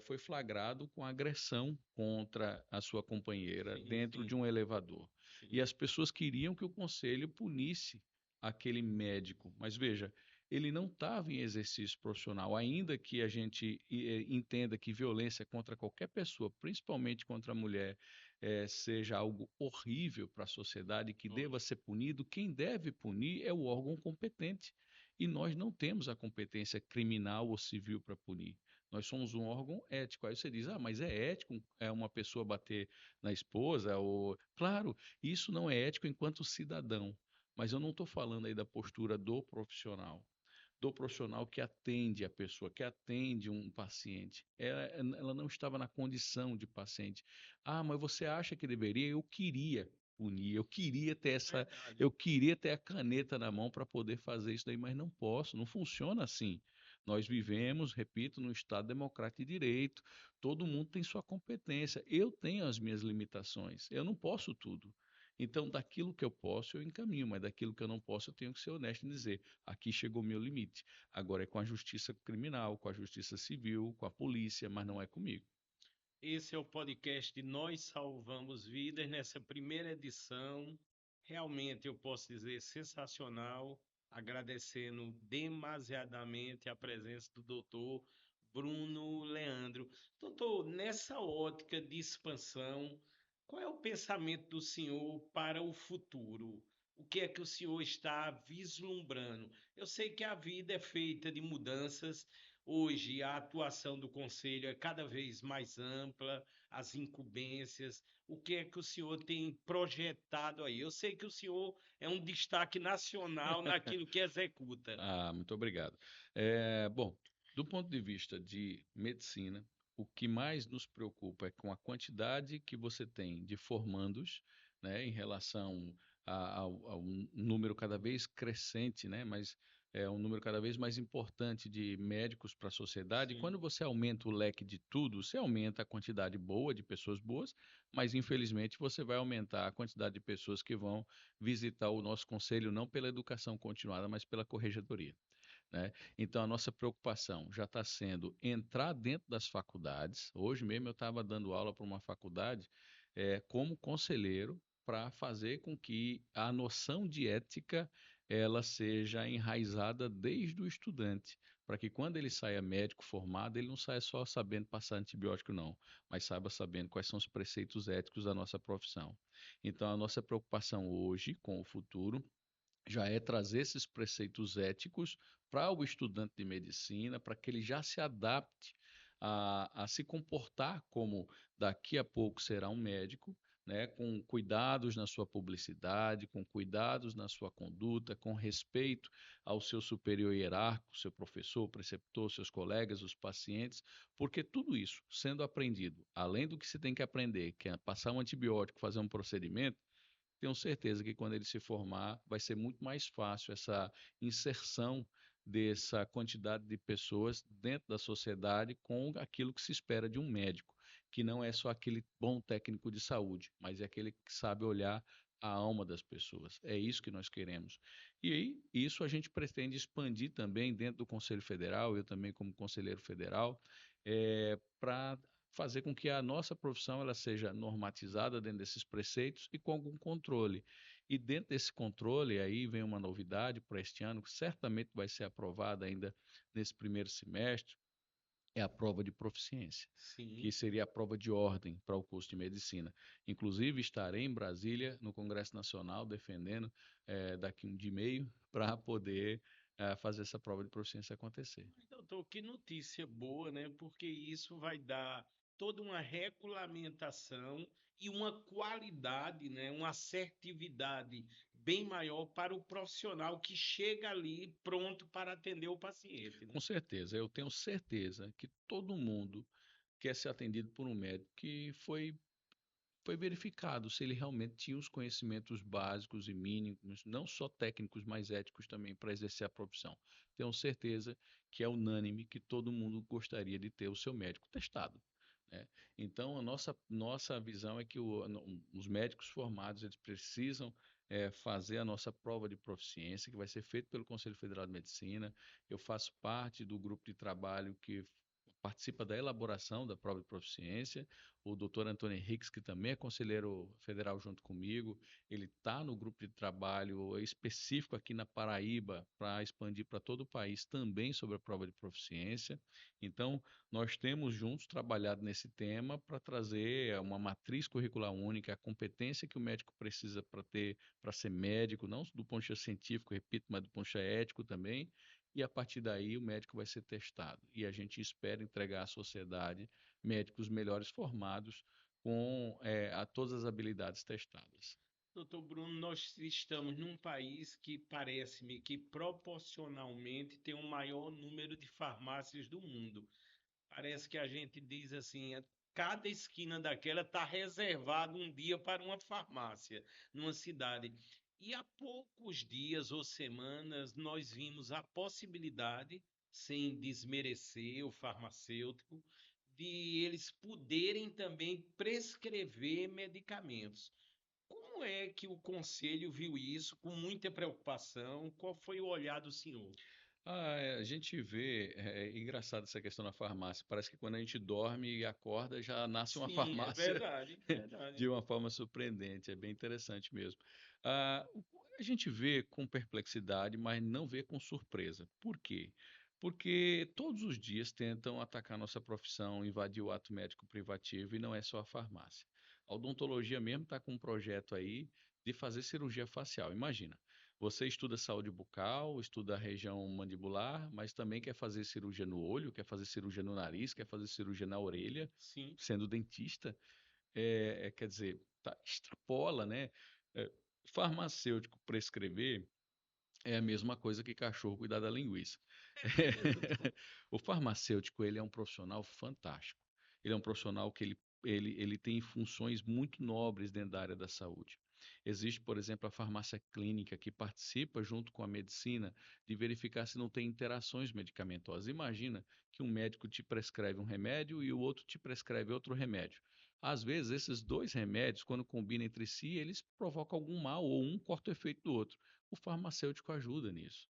foi flagrado com agressão contra a sua companheira Sim, dentro de sim, um elevador. E sim. as pessoas queriam que o conselho punisse aquele médico, mas veja, ele não estava em exercício profissional, ainda que a gente entenda que violência contra qualquer pessoa, principalmente contra a mulher, seja algo horrível para a sociedade que deva Lógico. ser punido, quem deve punir é o órgão competente. E nós não temos a competência criminal ou civil para punir. Nós somos um órgão ético. Aí você diz, mas é ético uma pessoa bater na esposa? Ou... Claro, isso não é ético enquanto cidadão. Mas eu não estou falando aí da postura do profissional que atende a pessoa, que atende um paciente. Ela não estava na condição de paciente. Mas você acha que deveria? Eu queria punir, Verdade. eu queria ter a caneta na mão para poder fazer isso daí, mas não posso, não funciona assim. Nós vivemos, repito, num Estado democrático de direito, todo mundo tem sua competência, eu tenho as minhas limitações, eu não posso tudo. Então, daquilo que eu posso, eu encaminho, mas daquilo que eu não posso, eu tenho que ser honesto em dizer: aqui chegou o meu limite. Agora é com a justiça criminal, com a justiça civil, com a polícia, mas não é comigo. Esse é o podcast Nós Salvamos Vidas, nessa primeira edição. Realmente eu posso dizer sensacional, agradecendo demasiadamente a presença do doutor Bruno Leandro. Doutor, nessa ótica de expansão, qual é o pensamento do senhor para o futuro? O que é que o senhor está vislumbrando? Eu sei que a vida é feita de mudanças. Hoje, a atuação do conselho é cada vez mais ampla, as incumbências. O que é que o senhor tem projetado aí? Eu sei que o senhor é um destaque nacional naquilo que executa. Muito obrigado. Bom, do ponto de vista de medicina, o que mais nos preocupa é com a quantidade que você tem de formandos, né, em relação a um número cada vez crescente, né, mas é um número cada vez mais importante de médicos para a sociedade. E Sim, quando você aumenta o leque de tudo, você aumenta a quantidade boa de pessoas boas, mas infelizmente você vai aumentar a quantidade de pessoas que vão visitar o nosso conselho não pela educação continuada, mas pela corregedoria, né? Então, a nossa preocupação já está sendo entrar dentro das faculdades. Hoje mesmo eu estava dando aula para uma faculdade como conselheiro para fazer com que a noção de ética ela seja enraizada desde o estudante, para que quando ele saia médico formado, ele não saia só sabendo passar antibiótico, não, mas saiba sabendo quais são os preceitos éticos da nossa profissão. Então, a nossa preocupação hoje com o futuro já é trazer esses preceitos éticos para o estudante de medicina, para que ele já se adapte a se comportar como daqui a pouco será um médico, né, com cuidados na sua publicidade, com cuidados na sua conduta, com respeito ao seu superior hierárquico, seu professor, preceptor, seus colegas, os pacientes, porque tudo isso sendo aprendido, além do que se tem que aprender, que é passar um antibiótico, fazer um procedimento, tenho certeza que quando ele se formar, vai ser muito mais fácil essa inserção dessa quantidade de pessoas dentro da sociedade com aquilo que se espera de um médico, que não é só aquele bom técnico de saúde, mas é aquele que sabe olhar a alma das pessoas. É isso que nós queremos. E aí, isso a gente pretende expandir também dentro do Conselho Federal, eu também como conselheiro federal, para fazer com que a nossa profissão ela seja normatizada dentro desses preceitos e com algum controle. E dentro desse controle, aí vem uma novidade para este ano, que certamente vai ser aprovada ainda nesse primeiro semestre, é a prova de proficiência, que Sim. seria a prova de ordem para o curso de medicina. Inclusive, estarei em Brasília, no Congresso Nacional, defendendo daqui um dia e meio, para poder fazer essa prova de proficiência acontecer. Doutor, que notícia boa, né? Porque isso vai dar toda uma regulamentação e uma qualidade, né? Uma assertividade bem maior para o profissional que chega ali pronto para atender o paciente, Com né? certeza, eu tenho certeza que todo mundo quer ser atendido por um médico que foi verificado se ele realmente tinha os conhecimentos básicos e mínimos, não só técnicos, mas éticos também para exercer a profissão. Tenho certeza que é unânime que todo mundo gostaria de ter o seu médico testado, né? Então, a nossa visão é que os médicos formados eles precisam fazer a nossa prova de proficiência, que vai ser feita pelo Conselho Federal de Medicina. Eu faço parte do grupo de trabalho que participa da elaboração da prova de proficiência. O doutor Antônio Henriques, que também é conselheiro federal junto comigo, ele está no grupo de trabalho específico aqui na Paraíba para expandir para todo o país também sobre a prova de proficiência. Então, nós temos juntos trabalhado nesse tema para trazer uma matriz curricular única, a competência que o médico precisa para ter, para ser médico, não do ponto de vista científico, repito, mas do ponto de vista ético também, e a partir daí o médico vai ser testado. E a gente espera entregar à sociedade médicos melhores formados com todas as habilidades testadas. Doutor Bruno, nós estamos num país que parece-me que proporcionalmente tem o maior número de farmácias do mundo. Parece que a gente diz assim, cada esquina daquela está reservado um dia para uma farmácia numa cidade. E há poucos dias ou semanas nós vimos a possibilidade, sem desmerecer o farmacêutico, de eles poderem também prescrever medicamentos. Como é que o conselho viu isso com muita preocupação? Qual foi o olhar do senhor? A gente vê, é engraçado essa questão da farmácia. Parece que quando a gente dorme e acorda já nasce uma Sim, é farmácia verdade, de verdade. uma forma surpreendente. É bem interessante mesmo. Ah, a gente vê com perplexidade, mas não vê com surpresa. Por quê? Porque todos os dias tentam atacar nossa profissão, invadir o ato médico privativo e não é só a farmácia. A odontologia mesmo está com um projeto aí de fazer cirurgia facial. Imagina. Você estuda saúde bucal, estuda a região mandibular, mas também quer fazer cirurgia no olho, quer fazer cirurgia no nariz, quer fazer cirurgia na orelha, Sim. sendo dentista. Quer dizer, extrapola, né? É, farmacêutico prescrever é a mesma coisa que cachorro cuidar da linguiça. É, doutor. O farmacêutico, ele é um profissional fantástico. Ele é um profissional que ele tem funções muito nobres dentro da área da saúde. Existe, por exemplo, a farmácia clínica que participa junto com a medicina de verificar se não tem interações medicamentosas. Imagina que um médico te prescreve um remédio e o outro te prescreve outro remédio. Às vezes, esses dois remédios, quando combinam entre si, eles provocam algum mal ou um corta o efeito do outro. O farmacêutico ajuda nisso.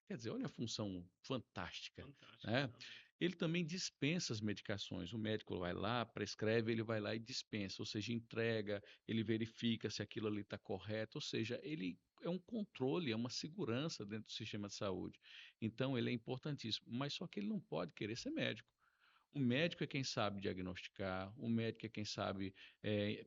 Quer dizer, olha a função fantástica, Fantástico, né? realmente. Ele também dispensa as medicações. O médico vai lá, prescreve, ele vai lá e dispensa, ou seja, entrega, ele verifica se aquilo ali está correto, ou seja, ele é um controle, é uma segurança dentro do sistema de saúde. Então, ele é importantíssimo, mas só que ele não pode querer ser médico. O médico é quem sabe diagnosticar, o médico é quem sabe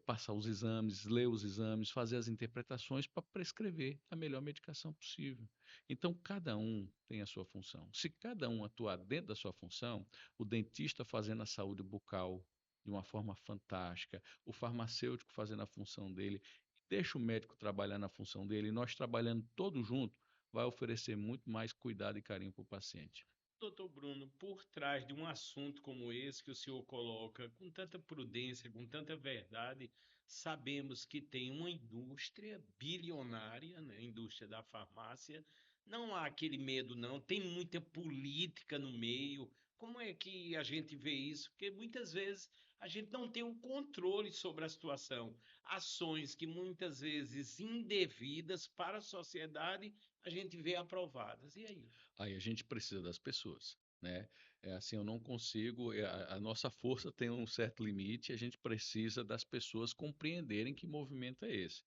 passar os exames, ler os exames, fazer as interpretações para prescrever a melhor medicação possível. Então, cada um tem a sua função. Se cada um atuar dentro da sua função, o dentista fazendo a saúde bucal de uma forma fantástica, o farmacêutico fazendo a função dele, deixa o médico trabalhar na função dele, e nós trabalhando todos juntos, vai oferecer muito mais cuidado e carinho para o paciente. Doutor Bruno, por trás de um assunto como esse que o senhor coloca com tanta prudência, com tanta verdade, sabemos que tem uma indústria bilionária, né? A indústria da farmácia. Não há aquele medo, não. Tem muita política no meio. Como é que a gente vê isso? Porque muitas vezes a gente não tem um controle sobre a situação. Ações que muitas vezes indevidas para a sociedade a gente vê aprovadas. E aí? Aí a gente precisa das pessoas, né? É assim, eu não consigo, a nossa força tem um certo limite, a gente precisa das pessoas compreenderem que movimento é esse.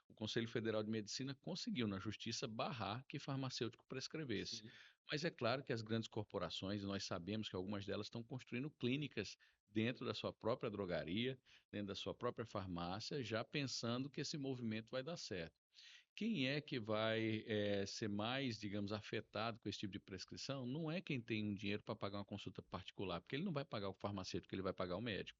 O Conselho Federal de Medicina conseguiu na justiça barrar que farmacêutico prescrevesse. Sim. Mas é claro que as grandes corporações, nós sabemos que algumas delas estão construindo clínicas dentro da sua própria drogaria, dentro da sua própria farmácia, já pensando que esse movimento vai dar certo. Quem é que vai ser mais, digamos, afetado com esse tipo de prescrição? Não é quem tem um dinheiro para pagar uma consulta particular, porque ele não vai pagar o farmacêutico, ele vai pagar o médico.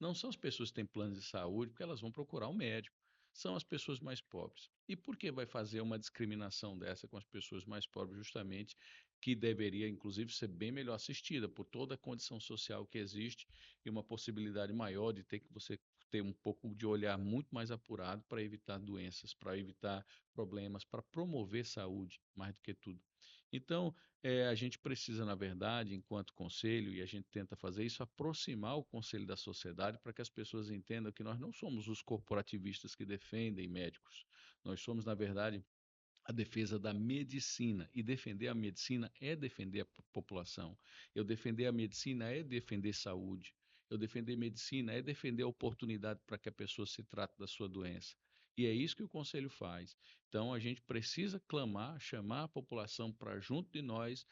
Não são as pessoas que têm planos de saúde, porque elas vão procurar um médico. São as pessoas mais pobres. E por que vai fazer uma discriminação dessa com as pessoas mais pobres, justamente, que deveria, inclusive, ser bem melhor assistida por toda a condição social que existe e uma possibilidade maior de ter que você ter um pouco de olhar muito mais apurado para evitar doenças, para evitar problemas, para promover saúde, mais do que tudo. Então, a gente precisa, na verdade, enquanto conselho, e a gente tenta fazer isso, aproximar o conselho da sociedade para que as pessoas entendam que nós não somos os corporativistas que defendem médicos. Nós somos, na verdade, a defesa da medicina. E defender a medicina é defender a população. Eu defender a medicina é defender saúde. Eu defender medicina é defender a oportunidade para que a pessoa se trate da sua doença. E é isso que o Conselho faz. Então, a gente precisa clamar, chamar a população para, junto de nós,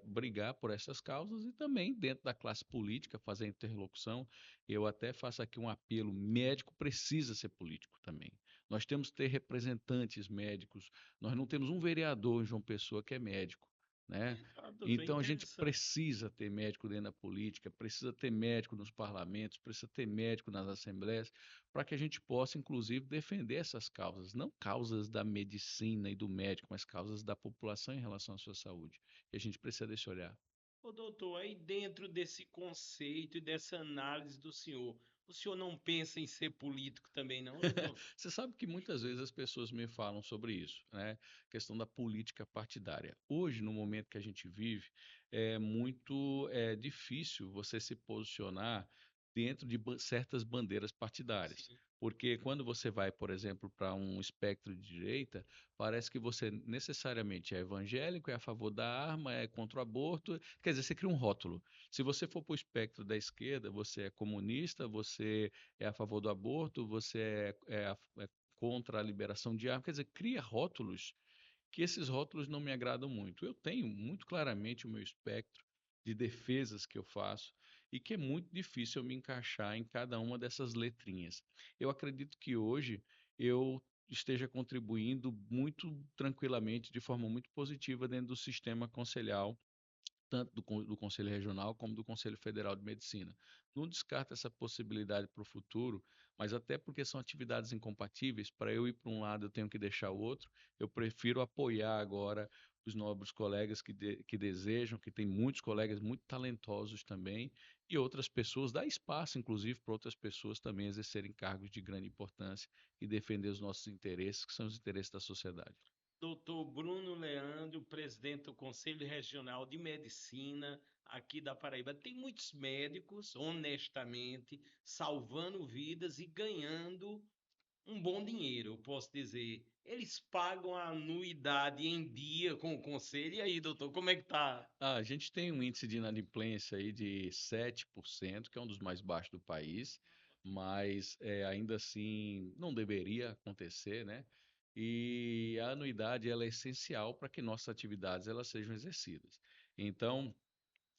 brigar por essas causas e também, dentro da classe política, fazer interlocução. Eu até faço aqui um apelo: médico precisa ser político também. Nós temos que ter representantes médicos. Nós não temos um vereador em João Pessoa que é médico, né? Ah, doutor, Então a gente interessante. precisa ter médico dentro da política, precisa ter médico nos parlamentos, precisa ter médico nas assembleias, para que a gente possa, inclusive, defender essas causas, não causas da medicina e do médico, mas causas da população em relação à sua saúde. E a gente precisa desse olhar. Ô, doutor, aí dentro desse conceito e dessa análise do senhor, o senhor não pensa em ser político também, não, doutor? Você sabe que muitas vezes as pessoas me falam sobre isso, né? Questão da política partidária. Hoje, no momento que a gente vive, é muito difícil você se posicionar dentro de certas bandeiras partidárias. Sim. Porque quando você vai, por exemplo, para um espectro de direita, parece que você necessariamente é evangélico, é a favor da arma, é contra o aborto. Quer dizer, você cria um rótulo. Se você for para o espectro da esquerda, você é comunista, você é a favor do aborto, você é contra a liberação de armas. Quer dizer, cria rótulos que esses rótulos não me agradam muito. Eu tenho muito claramente o meu espectro de defesas que eu faço e que é muito difícil eu me encaixar em cada uma dessas letrinhas. Eu acredito que hoje eu esteja contribuindo muito tranquilamente, de forma muito positiva dentro do sistema conselhal, tanto do Conselho Regional como do Conselho Federal de Medicina. Não descarto essa possibilidade para o futuro, mas até porque são atividades incompatíveis, para eu ir para um lado eu tenho que deixar o outro, eu prefiro apoiar agora os nobres colegas que desejam, que tem muitos colegas muito talentosos também, e outras pessoas, dar espaço, inclusive, para outras pessoas também exercerem cargos de grande importância e defender os nossos interesses, que são os interesses da sociedade. Doutor Bruno Leandro, presidente do Conselho Regional de Medicina aqui da Paraíba. Tem muitos médicos, honestamente, salvando vidas e ganhando um bom dinheiro, eu posso dizer. Eles pagam a anuidade em dia com o conselho. E aí, doutor, como é que tá? A gente tem um índice de inadimplência aí de 7%, que é um dos mais baixos do país, mas ainda assim não deveria acontecer, né? e a anuidade ela é essencial para que nossas atividades elas sejam exercidas. Então,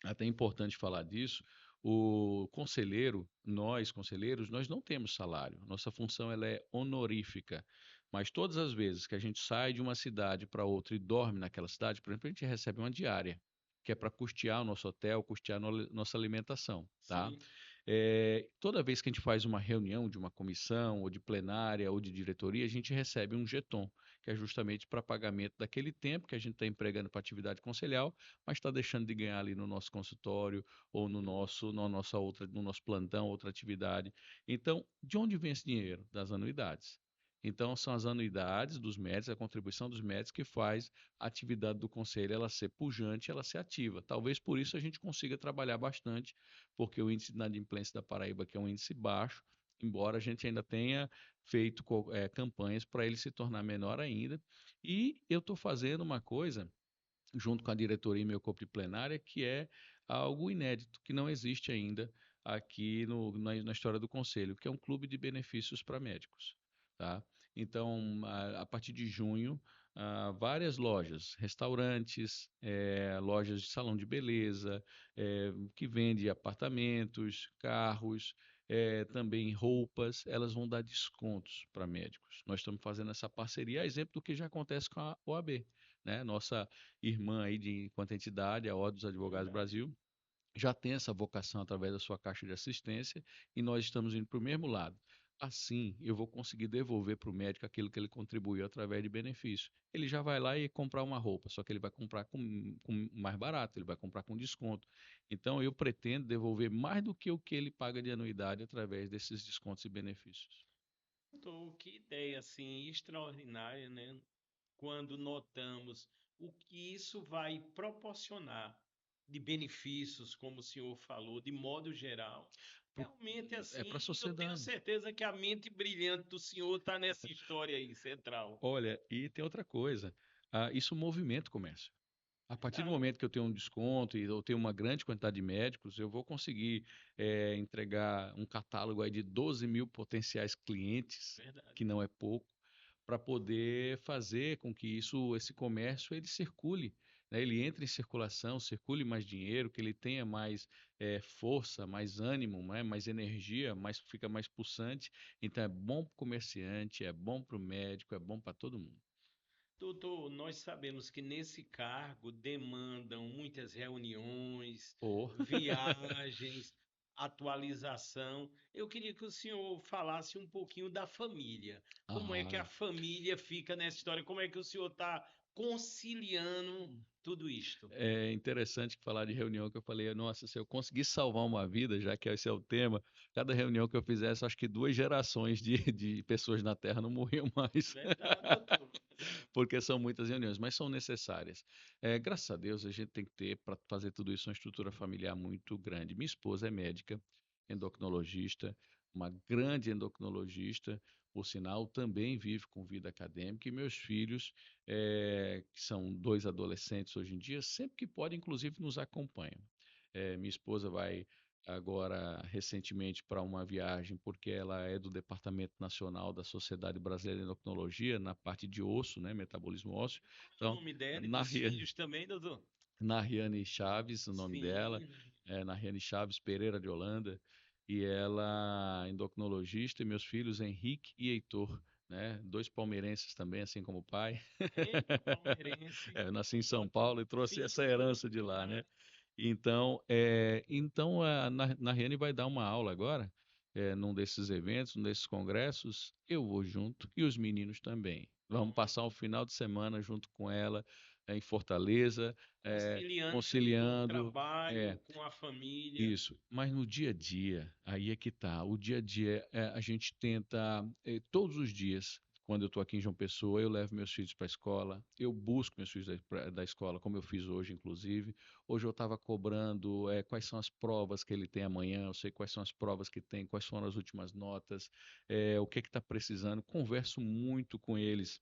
até é importante falar disso, o conselheiro, nós conselheiros, nós não temos salário. Nossa função ela é honorífica. Mas todas as vezes que a gente sai de uma cidade para outra e dorme naquela cidade, por exemplo, a gente recebe uma diária, que é para custear o nosso hotel, custear nossa alimentação, tá? Sim. Toda vez que a gente faz uma reunião de uma comissão, ou de plenária, ou de diretoria, a gente recebe um jeton, que é justamente para pagamento daquele tempo que a gente está empregando para atividade conselhal, mas está deixando de ganhar ali no nosso consultório ou no nosso plantão, outra atividade. Então, de onde vem esse dinheiro? Das anuidades. Então, são as anuidades dos médicos, a contribuição dos médicos que faz a atividade do conselho ela ser pujante, ela ser ativa. Talvez por isso a gente consiga trabalhar bastante, porque o índice de inadimplência da Paraíba, que é um índice baixo, embora a gente ainda tenha feito campanhas para ele se tornar menor ainda. E eu estou fazendo uma coisa junto com a diretoria e meu corpo de plenária, que é algo inédito, que não existe ainda aqui na história do Conselho, que é um clube de benefícios para médicos. Tá? Então, a partir de junho, várias lojas, restaurantes, lojas de salão de beleza, que vende apartamentos, carros, também roupas, elas vão dar descontos para médicos. Nós estamos fazendo essa parceria, a exemplo do que já acontece com a OAB. Né? Nossa irmã aí enquanto entidade, a Ordem dos Advogados do Verdade. Brasil, já tem essa vocação através da sua caixa de assistência e nós estamos indo para o mesmo lado. Assim, eu vou conseguir devolver para o médico aquilo que ele contribuiu através de benefício. Ele já vai lá e comprar uma roupa, só que ele vai comprar com mais barato, ele vai comprar com desconto. Então, eu pretendo devolver mais do que o que ele paga de anuidade através desses descontos e benefícios. Que ideia assim extraordinária, né? Quando notamos o que isso vai proporcionar de benefícios, como o senhor falou, de modo geral. Pro- Realmente, É para a assim, eu tenho sociedade. certeza que a mente brilhante do senhor está nessa história aí, central. Olha, e tem outra coisa, isso movimenta o comércio. A partir do Verdade, momento que eu tenho um desconto e eu tenho uma grande quantidade de médicos, eu vou conseguir entregar um catálogo aí de 12 mil potenciais clientes, verdade. que não é pouco, para poder fazer com que esse comércio, ele circule, né? Ele entre em circulação, circule mais dinheiro, que ele tenha mais força, mais ânimo, né? Mais energia, fica mais pulsante. Então é bom para o comerciante, é bom para o médico, é bom para todo mundo. Doutor, nós sabemos que nesse cargo demandam muitas reuniões, Ou viagens, atualização. Eu queria que o senhor falasse um pouquinho da família. Como é que a ah, família fica nessa história? Como é que o senhor está conciliando tudo isto? É interessante falar de reunião que eu falei, nossa, se eu conseguir salvar uma vida, já que esse é o tema, cada reunião que eu fizesse, acho que 2 gerações de pessoas na Terra não morriam mais, Verdade, doutor. Verdade. porque são muitas reuniões, mas são necessárias. Graças a Deus, a gente tem que ter, para fazer tudo isso, uma estrutura familiar muito grande. Minha esposa é médica, endocrinologista, uma grande endocrinologista, por sinal, também vive com vida acadêmica, e meus filhos que são 2 adolescentes hoje em dia, sempre que podem, inclusive, nos acompanham. Minha esposa vai agora recentemente para uma viagem, porque ela é do Departamento Nacional da Sociedade Brasileira de Endocrinologia, na parte de osso, né, metabolismo ósseo. Qual é o Então, nome dela e dos Narriane, filhos também, doutor? Narriane Chaves, o nome dela, Sim. Narriane Chaves Pereira de Holanda, e ela é endocrinologista, e meus filhos Henrique e Heitor, né, 2 palmeirenses também, assim como o pai. Eita, palmeirense. Eu nasci em São Ótimo. Paulo e trouxe Sim, essa sim. herança de lá, né? Claro. Então a Nariane vai dar uma aula agora, num desses eventos, num desses congressos. Eu vou junto e os meninos também. Vamos passar Pronto. um final de semana junto com ela, em Fortaleza, Conciliando, né, doutor? conciliando. Trabalho com a família. Isso, mas no dia a dia, aí é que tá. O dia a dia, a gente tenta, todos os dias, quando eu estou aqui em João Pessoa, eu levo meus filhos para a escola, eu busco meus filhos da escola, como eu fiz hoje, inclusive. Hoje eu estava cobrando quais são as provas que ele tem amanhã, eu sei quais são as provas que tem, quais foram as últimas notas, o que está precisando. Converso muito com eles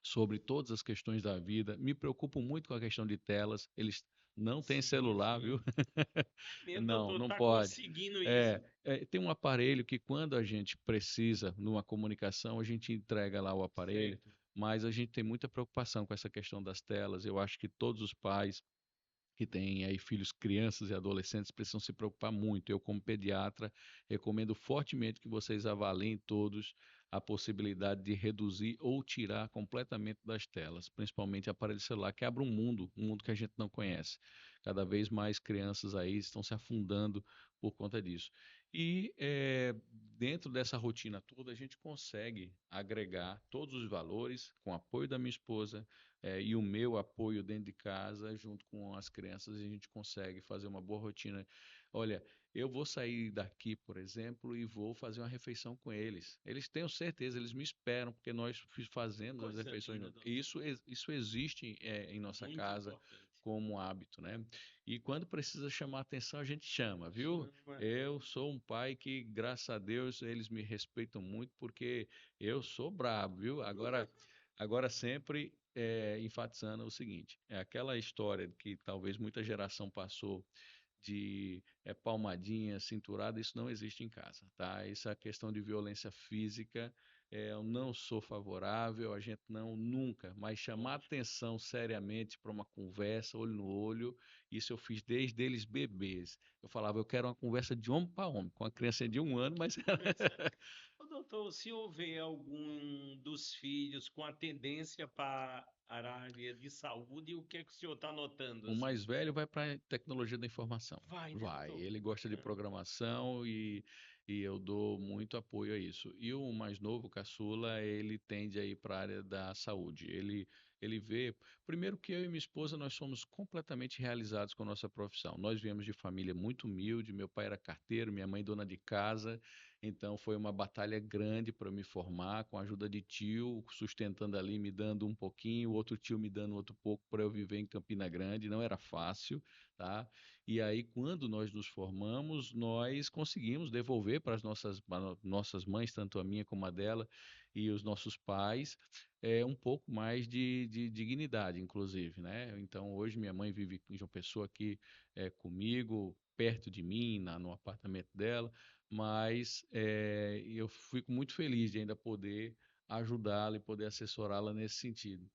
sobre todas as questões da vida, me preocupo muito com a questão de telas, eles não têm Sim, celular, viu? sim. É mesmo, Não, doutor, não tá pode. conseguindo isso. Tem um aparelho que quando a gente precisa numa comunicação, a gente entrega lá o aparelho. Certo. mas a gente tem muita preocupação com essa questão das telas. Eu acho que todos os pais que têm aí filhos, crianças e adolescentes precisam se preocupar muito. Eu, como pediatra, recomendo fortemente que vocês avaliem todos a possibilidade de reduzir ou tirar completamente das telas, principalmente aparelho celular, que abre um mundo que a gente não conhece. Cada vez mais crianças aí estão se afundando por conta disso. E dentro dessa rotina toda, a gente consegue agregar todos os valores com o apoio da minha esposa, e o meu apoio dentro de casa, junto com as crianças, a gente consegue fazer uma boa rotina. Olha, eu vou sair daqui, por exemplo, e vou fazer uma refeição com eles. Eles tenho certeza, eles me esperam, porque nós fazemos as Coisa refeições linda, juntos. doutor. E isso existe em nossa Muito casa importante. como hábito, né? E quando precisa chamar atenção, a gente chama, viu? Chama. Eu sou um pai que, graças a Deus, eles me respeitam muito, porque eu sou brabo, viu? Agora sempre enfatizando o seguinte: é aquela história que talvez muita geração passou de palmadinha, cinturada, isso não existe em casa, tá? Essa questão de violência física, eu não sou favorável, a gente não nunca, mas chamar atenção seriamente para uma conversa, olho no olho, isso eu fiz desde eles bebês. Eu falava, eu quero uma conversa de homem para homem, com a criança de 1 ano, mas Ô, doutor, se houver algum dos filhos com a tendência para a área de saúde, o que é que o senhor está notando o assim? mais velho vai para a tecnologia da informação. Vai, né, Vai. doutor? Ele gosta de programação e eu dou muito apoio a isso. E o mais novo, o caçula, ele tende a ir para a área da saúde. Ele vê. Primeiro que eu e minha esposa, nós somos completamente realizados com a nossa profissão. Nós viemos de família muito humilde. Meu pai era carteiro, minha mãe dona de casa. Então foi uma batalha grande para me formar, com a ajuda de tio, sustentando ali, me dando um pouquinho, o outro tio me dando outro pouco para eu viver em Campina Grande. Não era fácil, tá? E aí, quando nós nos formamos, nós conseguimos devolver para as nossas mães, tanto a minha como a dela, e os nossos pais, um pouco mais de dignidade, inclusive, né? Então, hoje minha mãe vive em João Pessoa aqui comigo, perto de mim, no apartamento dela, mas eu fico muito feliz de ainda poder ajudá-la e poder assessorá-la nesse sentido.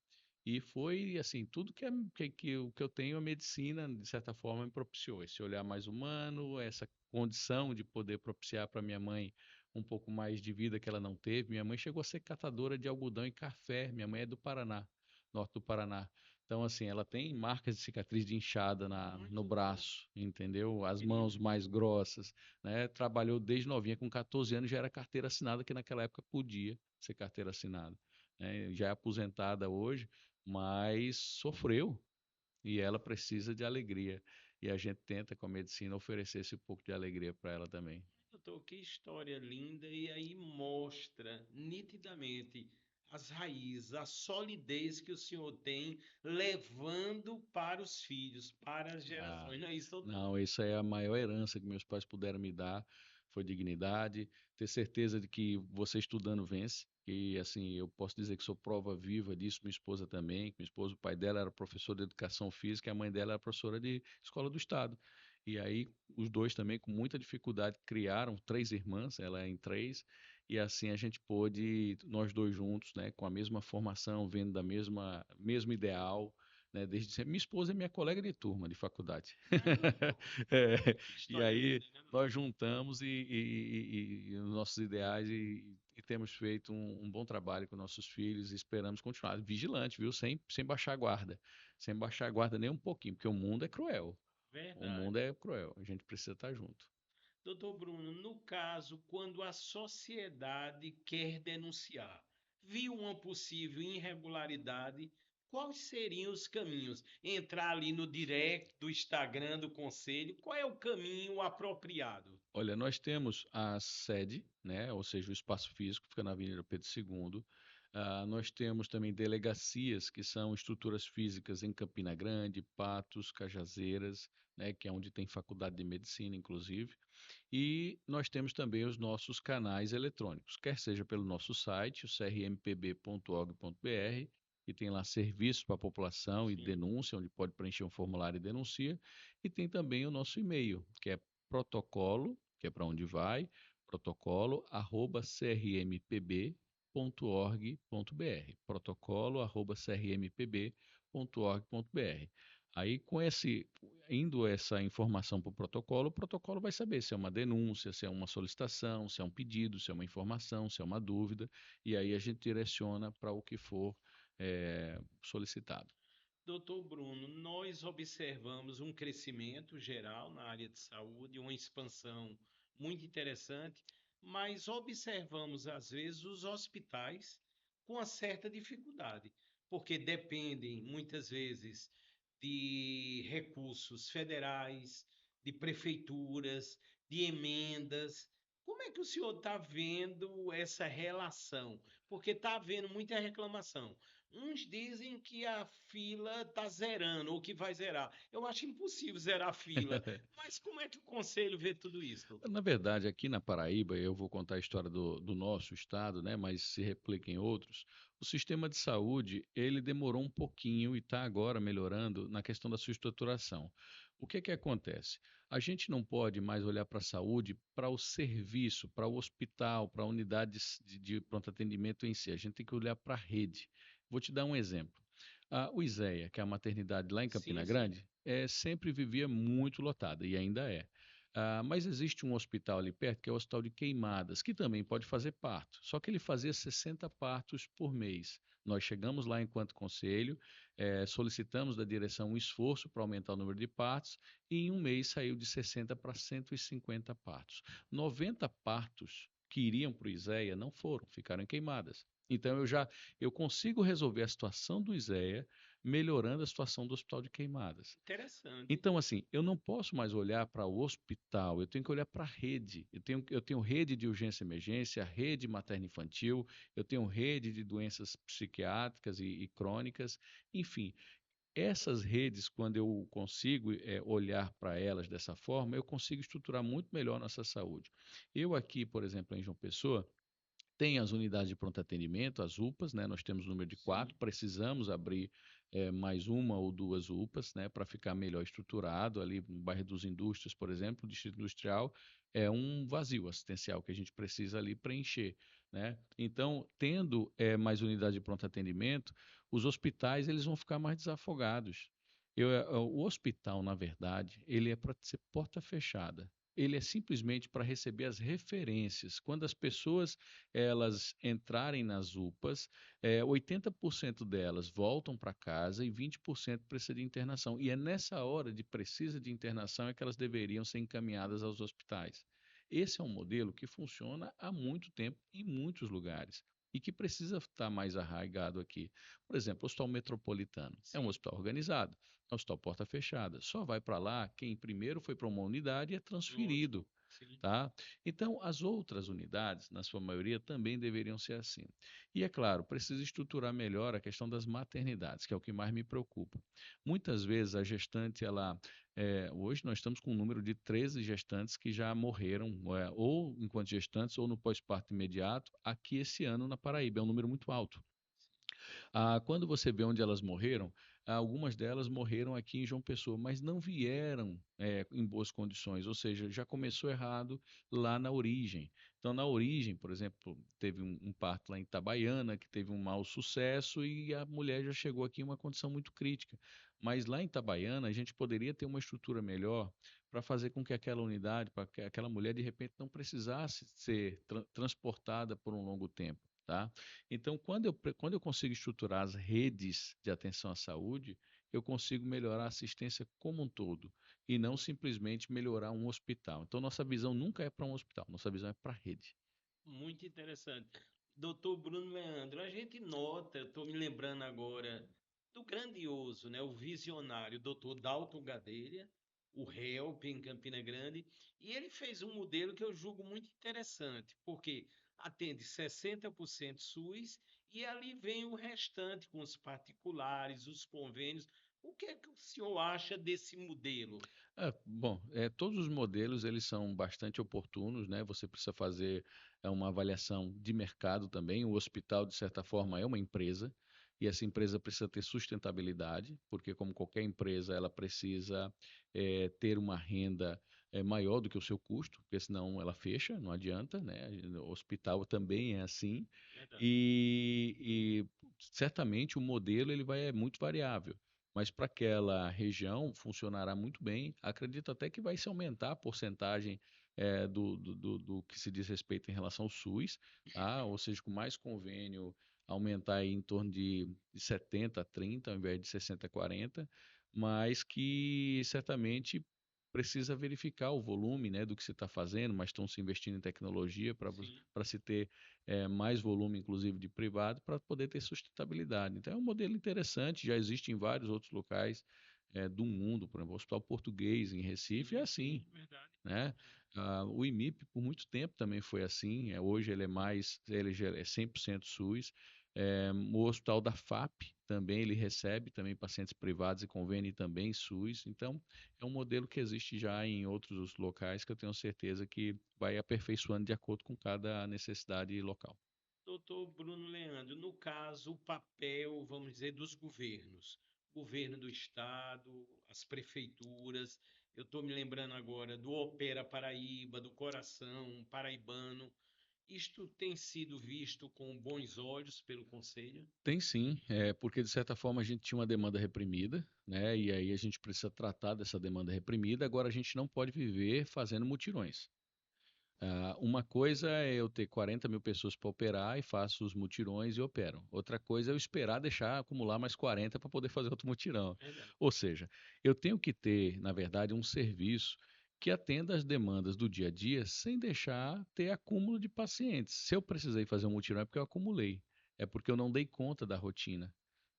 E foi assim, tudo que eu tenho, a medicina, de certa forma, me propiciou. Esse olhar mais humano, essa condição de poder propiciar para minha mãe um pouco mais de vida que ela não teve. Minha mãe chegou a ser catadora de algodão e café. Minha mãe é do Paraná, norte do Paraná. Então, assim, ela tem marcas de cicatriz de inchada no Muito bom. braço, entendeu? As mãos Incrível. mais grossas, né? Trabalhou desde novinha, com 14 anos já era carteira assinada, que naquela época podia ser carteira assinada, né? Já é aposentada hoje, mas sofreu e ela precisa de alegria. E a gente tenta, com a medicina, oferecer esse pouco de alegria para ela também. Doutor, que história linda! E aí mostra nitidamente as raízes, a solidez que o senhor tem levando para os filhos, para as Ah, gerações. Não é isso, doutor? não, isso é a maior herança que meus pais puderam me dar, foi dignidade, ter certeza de que você estudando vence. E assim, eu posso dizer que sou prova viva disso, minha esposa também, que minha esposa, o pai dela era professor de educação física, e a mãe dela era professora de escola do estado. E aí, os dois também, com muita dificuldade, criaram 3 irmãs, ela é em 3, e assim a gente pôde, nós dois juntos, né, com a mesma formação, vendo da mesmo ideal, né, desde sempre. Minha esposa é minha colega de turma de faculdade. Ah, doutor, É, que e história aí linda, né, nós doutor? juntamos e os nossos ideais e temos feito um bom trabalho com nossos filhos e esperamos continuar vigilante, viu? Sem baixar a guarda. Sem baixar a guarda nem um pouquinho, porque o mundo é cruel. O mundo Verdade. é cruel. A gente precisa estar junto. Doutor Bruno, no caso, quando a sociedade quer denunciar, viu uma possível irregularidade, quais seriam os caminhos? Entrar ali no direct do Instagram do Conselho, qual é o caminho apropriado? Olha, nós temos a sede, né, ou seja, o espaço físico, fica na Avenida Pedro II. Nós temos também delegacias, que são estruturas físicas em Campina Grande, Patos, Cajazeiras, né, que é onde tem faculdade de medicina, inclusive. E nós temos também os nossos canais eletrônicos, quer seja pelo nosso site, o crmpb.org.br, que tem lá serviços para a população e Sim. denúncia, onde pode preencher um formulário e denuncia, e tem também o nosso e-mail, que é protocolo, que é para onde vai, protocolo, @crmpb.org.br. protocolo@crmpb.org.br. Aí, indo essa informação para o protocolo vai saber se é uma denúncia, se é uma solicitação, se é um pedido, se é uma informação, se é uma dúvida, e aí a gente direciona para o que for solicitado. Doutor Bruno, nós observamos um crescimento geral na área de saúde, uma expansão muito interessante, mas observamos às vezes os hospitais com uma certa dificuldade, porque dependem muitas vezes de recursos federais, de prefeituras, de emendas. Como é que o senhor está vendo essa relação? Porque está havendo muita reclamação. Uns dizem que a fila está zerando ou que vai zerar. Eu acho impossível zerar a fila. Mas como é que o conselho vê tudo isso, doutor? Na verdade, aqui na Paraíba, eu vou contar a história do nosso estado, né, mas se replica em outros. O sistema de saúde, ele demorou um pouquinho e está agora melhorando na questão da sua estruturação. O que acontece? A gente não pode mais olhar para a saúde, para o serviço, para o hospital, para a unidade de pronto atendimento em si. A gente tem que olhar para a rede. Vou te dar um exemplo. O ISEA, que é a maternidade lá em Campina Sim, sim. Grande, sempre vivia muito lotada e ainda é. Mas existe um hospital ali perto, que é o Hospital de Queimadas, que também pode fazer parto. Só que ele fazia 60 partos por mês. Nós chegamos lá enquanto conselho, solicitamos da direção um esforço para aumentar o número de partos, e em um mês saiu de 60 para 150 partos. 90 partos que iriam para o ISEA não foram, ficaram em Queimadas. Então eu consigo resolver a situação do ISEA melhorando a situação do Hospital de Queimadas. Interessante. Então, assim, eu não posso mais olhar para o hospital, eu tenho que olhar para a rede. Eu tenho rede de urgência e emergência, rede materno-infantil, eu tenho rede de doenças psiquiátricas e crônicas, enfim. Essas redes, quando eu consigo olhar para elas dessa forma, eu consigo estruturar muito melhor nossa saúde. Eu aqui, por exemplo, em João Pessoa, tem as unidades de pronto atendimento, as UPAs, né? Nós temos o número de Sim. 4, precisamos abrir mais uma ou duas UPAs, né? Para ficar melhor estruturado. Ali no bairro dos Indústrias, por exemplo, o Distrito Industrial é um vazio assistencial que a gente precisa ali preencher, né? Então, tendo mais unidade de pronto atendimento, os hospitais eles vão ficar mais desafogados. O hospital, na verdade, ele é para ser porta fechada. Ele é simplesmente para receber as referências. Quando as pessoas elas entrarem nas UPAs, 80% delas voltam para casa e 20% precisa de internação. E é nessa hora de precisa de internação é que elas deveriam ser encaminhadas aos hospitais. Esse é um modelo que funciona há muito tempo em muitos lugares e que precisa estar mais arraigado aqui. Por exemplo, o Hospital Metropolitano é um Sim. hospital organizado, é um hospital porta fechada. Só vai para lá quem primeiro foi para uma unidade e é Lógico. transferido. Sim. Tá? Então, as outras unidades, na sua maioria, também deveriam ser assim. E, é claro, precisa estruturar melhor a questão das maternidades, que é o que mais me preocupa. Muitas vezes a gestante, hoje nós estamos com um número de 13 gestantes que já morreram, ou enquanto gestantes, ou no pós-parto imediato, aqui esse ano na Paraíba. É um número muito alto. Quando você vê onde elas morreram, algumas delas morreram aqui em João Pessoa, mas não vieram em boas condições, ou seja, já começou errado lá na origem. Então, na origem, por exemplo, teve um parto lá em Itabaiana que teve um mau sucesso e a mulher já chegou aqui em uma condição muito crítica. Mas lá em Itabaiana, a gente poderia ter uma estrutura melhor para fazer com que aquela unidade, para que aquela mulher de repente não precisasse ser transportada por um longo tempo. Tá? Então, quando eu consigo estruturar as redes de atenção à saúde, eu consigo melhorar a assistência como um todo e não simplesmente melhorar um hospital. Então, nossa visão nunca é para um hospital, nossa visão é para a rede. Muito interessante. Doutor Bruno Leandro, a gente nota, estou me lembrando agora do grandioso, né, o visionário doutor Dalton Gadelha, o HELP em Campina Grande, e ele fez um modelo que eu julgo muito interessante, porque atende 60% SUS e ali vem o restante com os particulares, os convênios. O que é que o senhor acha desse modelo? Bom, todos os modelos eles são bastante oportunos, né? Você precisa fazer uma avaliação de mercado também. O hospital, de certa forma, é uma empresa. e essa empresa precisa ter sustentabilidade, porque como qualquer empresa, ela precisa ter uma renda maior do que o seu custo, porque senão ela fecha, não adianta, né? O hospital também é assim, Verdade. e certamente o modelo ele é muito variável, mas para aquela região funcionará muito bem. Acredito até que vai se aumentar a porcentagem do que se diz respeito em relação ao SUS, tá? Ou seja, com mais convênio aumentar aí em torno de 70 a 30 ao invés de 60 a 40, mas que certamente precisa verificar o volume, né, do que se está fazendo, mas estão se investindo em tecnologia Sim. para se ter mais volume, inclusive de privado, para poder ter sustentabilidade. Então é um modelo interessante, já existe em vários outros locais do mundo, por exemplo, o Hospital Português em Recife é Sim, assim, sim, verdade. né? O IMIP por muito tempo também foi assim. Hoje ele já é 100% SUS. O Hospital da FAP também ele recebe também pacientes privados e convênio também SUS. Então é um modelo que existe já em outros locais que eu tenho certeza que vai aperfeiçoando de acordo com cada necessidade local. Doutor Bruno Leandro, no caso, o papel, vamos dizer, dos governos, governo do estado, as prefeituras, eu estou me lembrando agora do Opera Paraíba, do Coração Paraibano, isto tem sido visto com bons olhos pelo Conselho? Tem sim, porque de certa forma a gente tinha uma demanda reprimida, né? E aí a gente precisa tratar dessa demanda reprimida. Agora a gente não pode viver fazendo mutirões. Uma coisa é eu ter 40 mil pessoas para operar e faço os mutirões e opero. Outra coisa é eu esperar deixar acumular mais 40 para poder fazer outro mutirão. Verdade. Ou seja, eu tenho que ter, na verdade, um serviço que atenda às demandas do dia a dia sem deixar ter acúmulo de pacientes. Se eu precisei fazer um mutirão é porque eu acumulei, é porque eu não dei conta da rotina.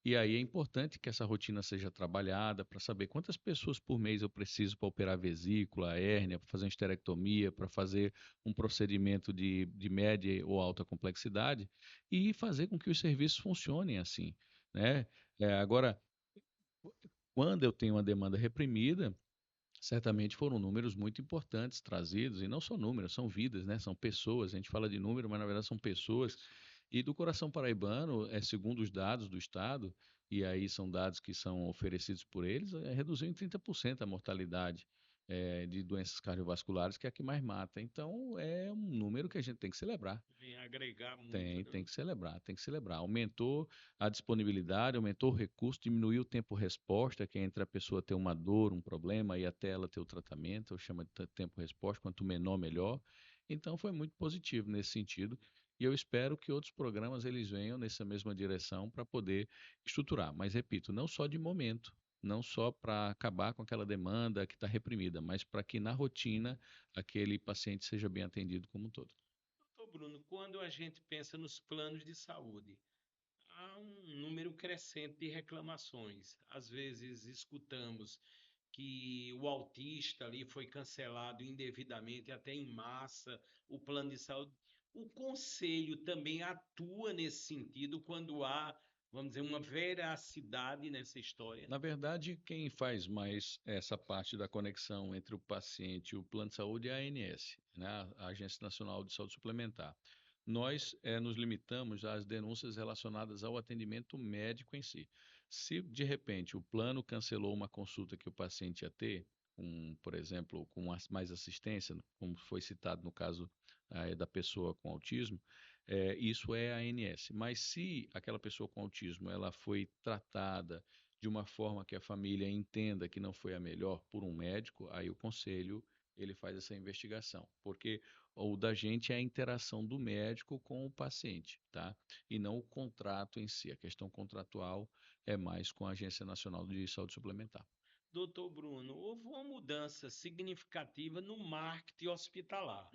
E aí é importante que essa rotina seja trabalhada para saber quantas pessoas por mês eu preciso para operar vesícula, hérnia, para fazer uma esterectomia, para fazer um procedimento de média ou alta complexidade e fazer com que os serviços funcionem assim, né? Agora, quando eu tenho uma demanda reprimida, certamente foram números muito importantes trazidos, e não são números, são vidas, né? São pessoas. A gente fala de número, mas na verdade são pessoas. Pessoas. E do Coração Paraibano, segundo os dados do Estado, e aí são dados que são oferecidos por eles, reduziu em 30% a mortalidade de doenças cardiovasculares, que é a que mais mata. Então, é um número que a gente tem que celebrar. Vem agregar muito, Tem, né? tem que celebrar, tem que celebrar. Aumentou a disponibilidade, aumentou o recurso, diminuiu o tempo-resposta, que é entre a pessoa ter uma dor, um problema, e até ela ter o tratamento, eu chamo de tempo-resposta, quanto menor, melhor. Então, foi muito positivo nesse sentido, e eu espero que outros programas eles venham nessa mesma direção para poder estruturar. Mas, repito, não só de momento, não só para acabar com aquela demanda que está reprimida, mas para que na rotina aquele paciente seja bem atendido como um todo. Doutor Bruno, quando a gente pensa nos planos de saúde, há um número crescente de reclamações. Às vezes escutamos que o autista ali foi cancelado indevidamente, até em massa, o plano de saúde. O conselho também atua nesse sentido quando há, vamos dizer, uma veracidade nessa história. Na verdade, quem faz mais essa parte da conexão entre o paciente e o plano de saúde é a ANS, né? A Agência Nacional de Saúde Suplementar. Nós nos limitamos às denúncias relacionadas ao atendimento médico em si. Se de repente o plano cancelou uma consulta que o paciente ia ter, por exemplo, com mais assistência, como foi citado no caso da pessoa com autismo, isso é a ANS. Mas se aquela pessoa com autismo ela foi tratada de uma forma que a família entenda que não foi a melhor por um médico, aí o conselho ele faz essa investigação, porque o da gente é a interação do médico com o paciente, tá? E não o contrato em si. A questão contratual é mais com a Agência Nacional de Saúde Suplementar. Doutor Bruno, houve uma mudança significativa no marketing hospitalar.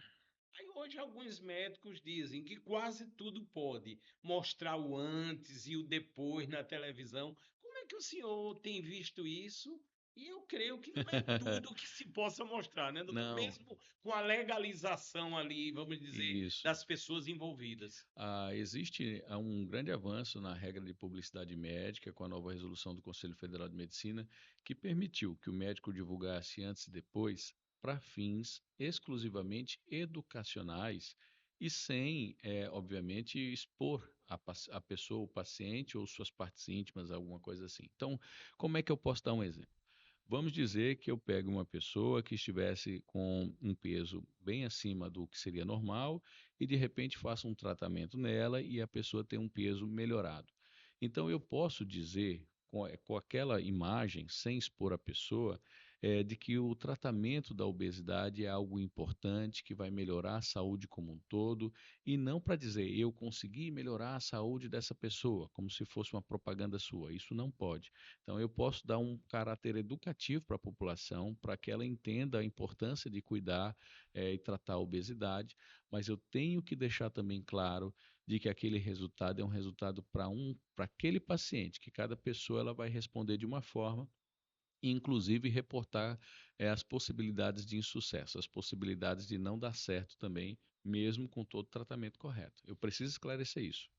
Aí hoje alguns médicos dizem que quase tudo pode mostrar o antes e o depois na televisão. Como é que o senhor tem visto isso? E eu creio que não é tudo que se possa mostrar, né, doutor? Não, Mesmo com a legalização ali, vamos dizer, isso. das pessoas envolvidas. Existe um grande avanço na regra de publicidade médica com a nova resolução do Conselho Federal de Medicina, que permitiu que o médico divulgasse antes e depois para fins exclusivamente educacionais e sem, obviamente, expor a pessoa, o paciente ou suas partes íntimas, alguma coisa assim. Então, como é que eu posso dar um exemplo? Vamos dizer que eu pego uma pessoa que estivesse com um peso bem acima do que seria normal e de repente faço um tratamento nela e a pessoa tem um peso melhorado. Então eu posso dizer com aquela imagem, sem expor a pessoa, de que o tratamento da obesidade é algo importante, que vai melhorar a saúde como um todo, e não para dizer eu consegui melhorar a saúde dessa pessoa, como se fosse uma propaganda sua. Isso não pode. Então, eu posso dar um caráter educativo para a população, para que ela entenda a importância de cuidar e tratar a obesidade, mas eu tenho que deixar também claro de que aquele resultado é um resultado para aquele paciente, que cada pessoa ela vai responder de uma forma, e inclusive reportar as possibilidades de insucesso, as possibilidades de não dar certo também, mesmo com todo o tratamento correto. Eu preciso esclarecer isso.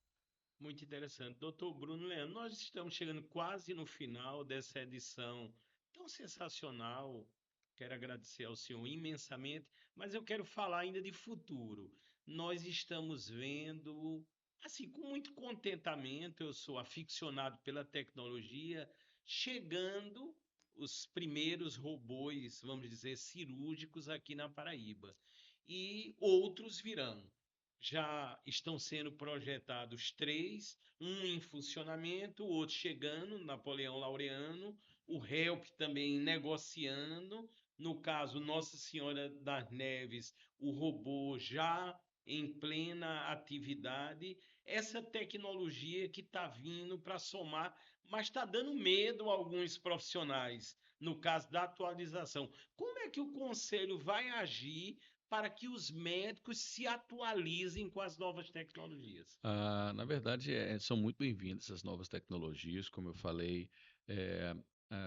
Muito interessante. Doutor Bruno Leandro, nós estamos chegando quase no final dessa edição tão sensacional. Quero agradecer ao senhor imensamente, mas eu quero falar ainda de futuro. Nós estamos vendo, assim, com muito contentamento, eu sou aficionado pela tecnologia, chegando os primeiros robôs, vamos dizer, cirúrgicos aqui na Paraíba. E outros virão. Já estão sendo projetados três, um em funcionamento, o outro chegando, Napoleão Laureano, o HELP também negociando, no caso Nossa Senhora das Neves, o robô já em plena atividade, essa tecnologia que está vindo para somar, mas está dando medo a alguns profissionais, no caso da atualização. Como é que o Conselho vai agir para que os médicos se atualizem com as novas tecnologias? Na verdade, são muito bem-vindas as novas tecnologias, como eu falei, eh,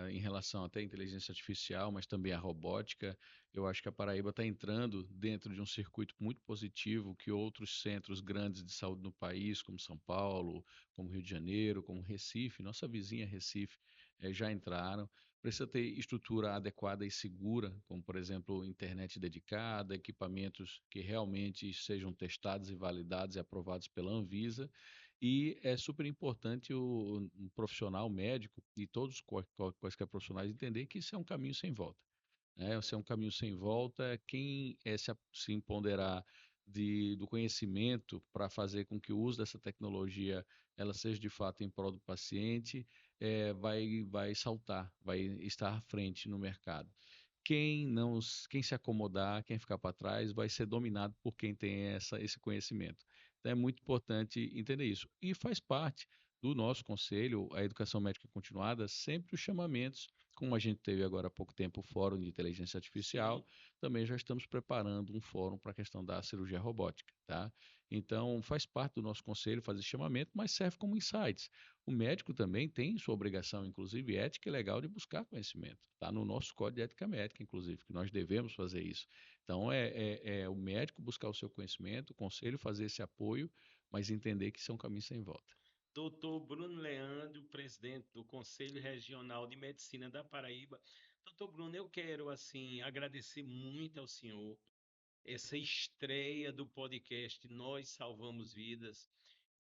em relação até à inteligência artificial, mas também à robótica. Eu acho que a Paraíba está entrando dentro de um circuito muito positivo que outros centros grandes de saúde no país, como São Paulo, como Rio de Janeiro, como Recife, nossa vizinha Recife, já entraram. Precisa ter estrutura adequada e segura, como, por exemplo, internet dedicada, equipamentos que realmente sejam testados e validados e aprovados pela Anvisa. E é super importante um profissional médico e todos quaisquer profissionais entender que isso é um caminho sem volta, né? Se é um caminho sem volta, quem se empoderar do conhecimento para fazer com que o uso dessa tecnologia ela seja de fato em prol do paciente, vai saltar, vai estar à frente no mercado. Quem se acomodar, quem ficar para trás, vai ser dominado por quem tem esse conhecimento. Então é muito importante entender isso. E faz parte do nosso conselho, a educação médica continuada, sempre os chamamentos, como a gente teve agora há pouco tempo o Fórum de Inteligência Sim. Artificial, também já estamos preparando um fórum para a questão da cirurgia robótica, tá? Então, faz parte do nosso conselho fazer chamamento, mas serve como insights. O médico também tem sua obrigação, inclusive ética e legal, de buscar conhecimento. Está no nosso Código de Ética Médica, inclusive, que nós devemos fazer isso. Então, é o médico buscar o seu conhecimento, o conselho fazer esse apoio, mas entender que isso é um caminho sem volta. Doutor Bruno Leandro, presidente do Conselho Regional de Medicina da Paraíba. Doutor Bruno, eu quero assim agradecer muito ao senhor essa estreia do podcast Nós Salvamos Vidas.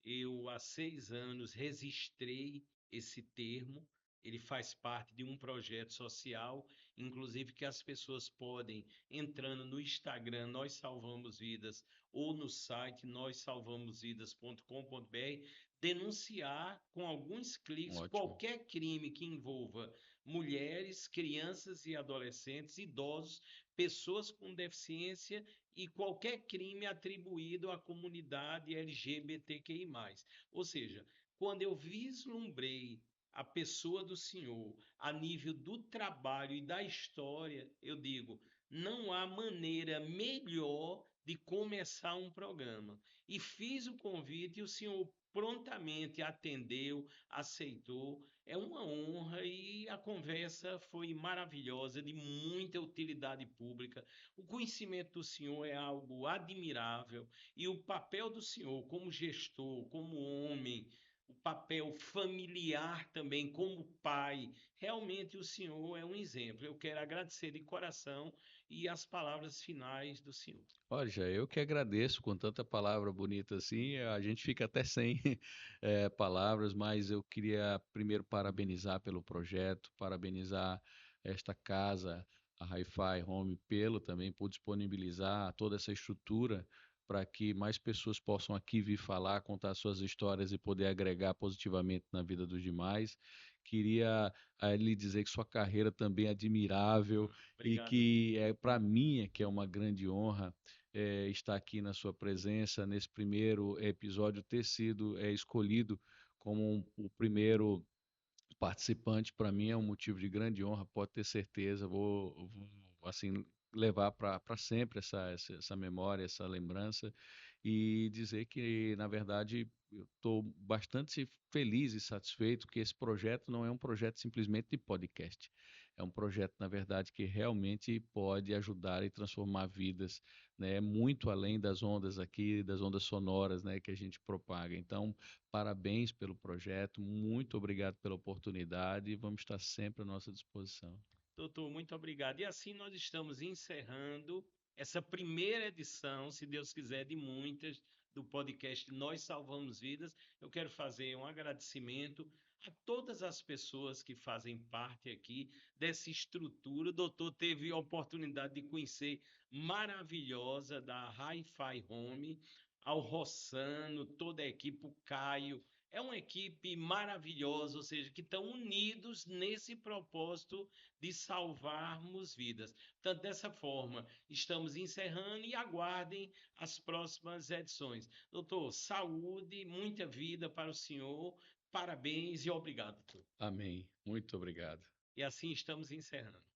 Eu, há 6 anos, registrei esse termo. Ele faz parte de um projeto social, inclusive que as pessoas podem, entrando no Instagram Nós Salvamos Vidas ou no site nóssalvamosvidas.com.br, denunciar com alguns cliques Ótimo, qualquer crime que envolva mulheres, crianças e adolescentes, idosos, pessoas com deficiência e qualquer crime atribuído à comunidade LGBTQI+. Ou seja, quando eu vislumbrei a pessoa do Senhor a nível do trabalho e da história, eu digo, não há maneira melhor de começar um programa. E fiz o convite e o Senhor prontamente atendeu, aceitou. É uma honra e a conversa foi maravilhosa, de muita utilidade pública. O conhecimento do senhor é algo admirável e o papel do senhor como gestor, como homem, o papel familiar também como pai. Realmente o senhor é um exemplo. Eu quero agradecer de coração e as palavras finais do senhor. Olha, eu que agradeço com tanta palavra bonita assim, a gente fica até sem palavras, mas eu queria primeiro parabenizar pelo projeto, parabenizar esta casa, a Hi-Fi Home, pelo também por disponibilizar toda essa estrutura para que mais pessoas possam aqui vir falar, contar suas histórias e poder agregar positivamente na vida dos demais. Queria lhe dizer que sua carreira também é admirável e Obrigado, que para mim que é uma grande honra estar aqui na sua presença, nesse primeiro episódio, ter sido escolhido como o primeiro participante, para mim é um motivo de grande honra, pode ter certeza, vou assim, levar para sempre essa memória, essa lembrança, e dizer que, na verdade, eu estou bastante feliz e satisfeito que esse projeto não é um projeto simplesmente de podcast. É um projeto, na verdade, que realmente pode ajudar e transformar vidas, né, muito além das ondas aqui, das ondas sonoras, né, que a gente propaga. Então, parabéns pelo projeto, muito obrigado pela oportunidade e vamos estar sempre à nossa disposição. doutor, muito obrigado. E assim nós estamos encerrando essa primeira edição, se Deus quiser, de muitas, do podcast Nós Salvamos Vidas. Eu quero fazer um agradecimento a todas as pessoas que fazem parte aqui dessa estrutura. O doutor teve a oportunidade de conhecer maravilhosa da Hi-Fi Home, ao Rossano, toda a equipe, o Caio. É uma equipe maravilhosa, ou seja, que estão unidos nesse propósito de salvarmos vidas. Portanto, dessa forma, estamos encerrando e aguardem as próximas edições. Doutor, saúde, muita vida para o senhor. Parabéns e obrigado, doutor. Amém. Muito obrigado. E assim estamos encerrando.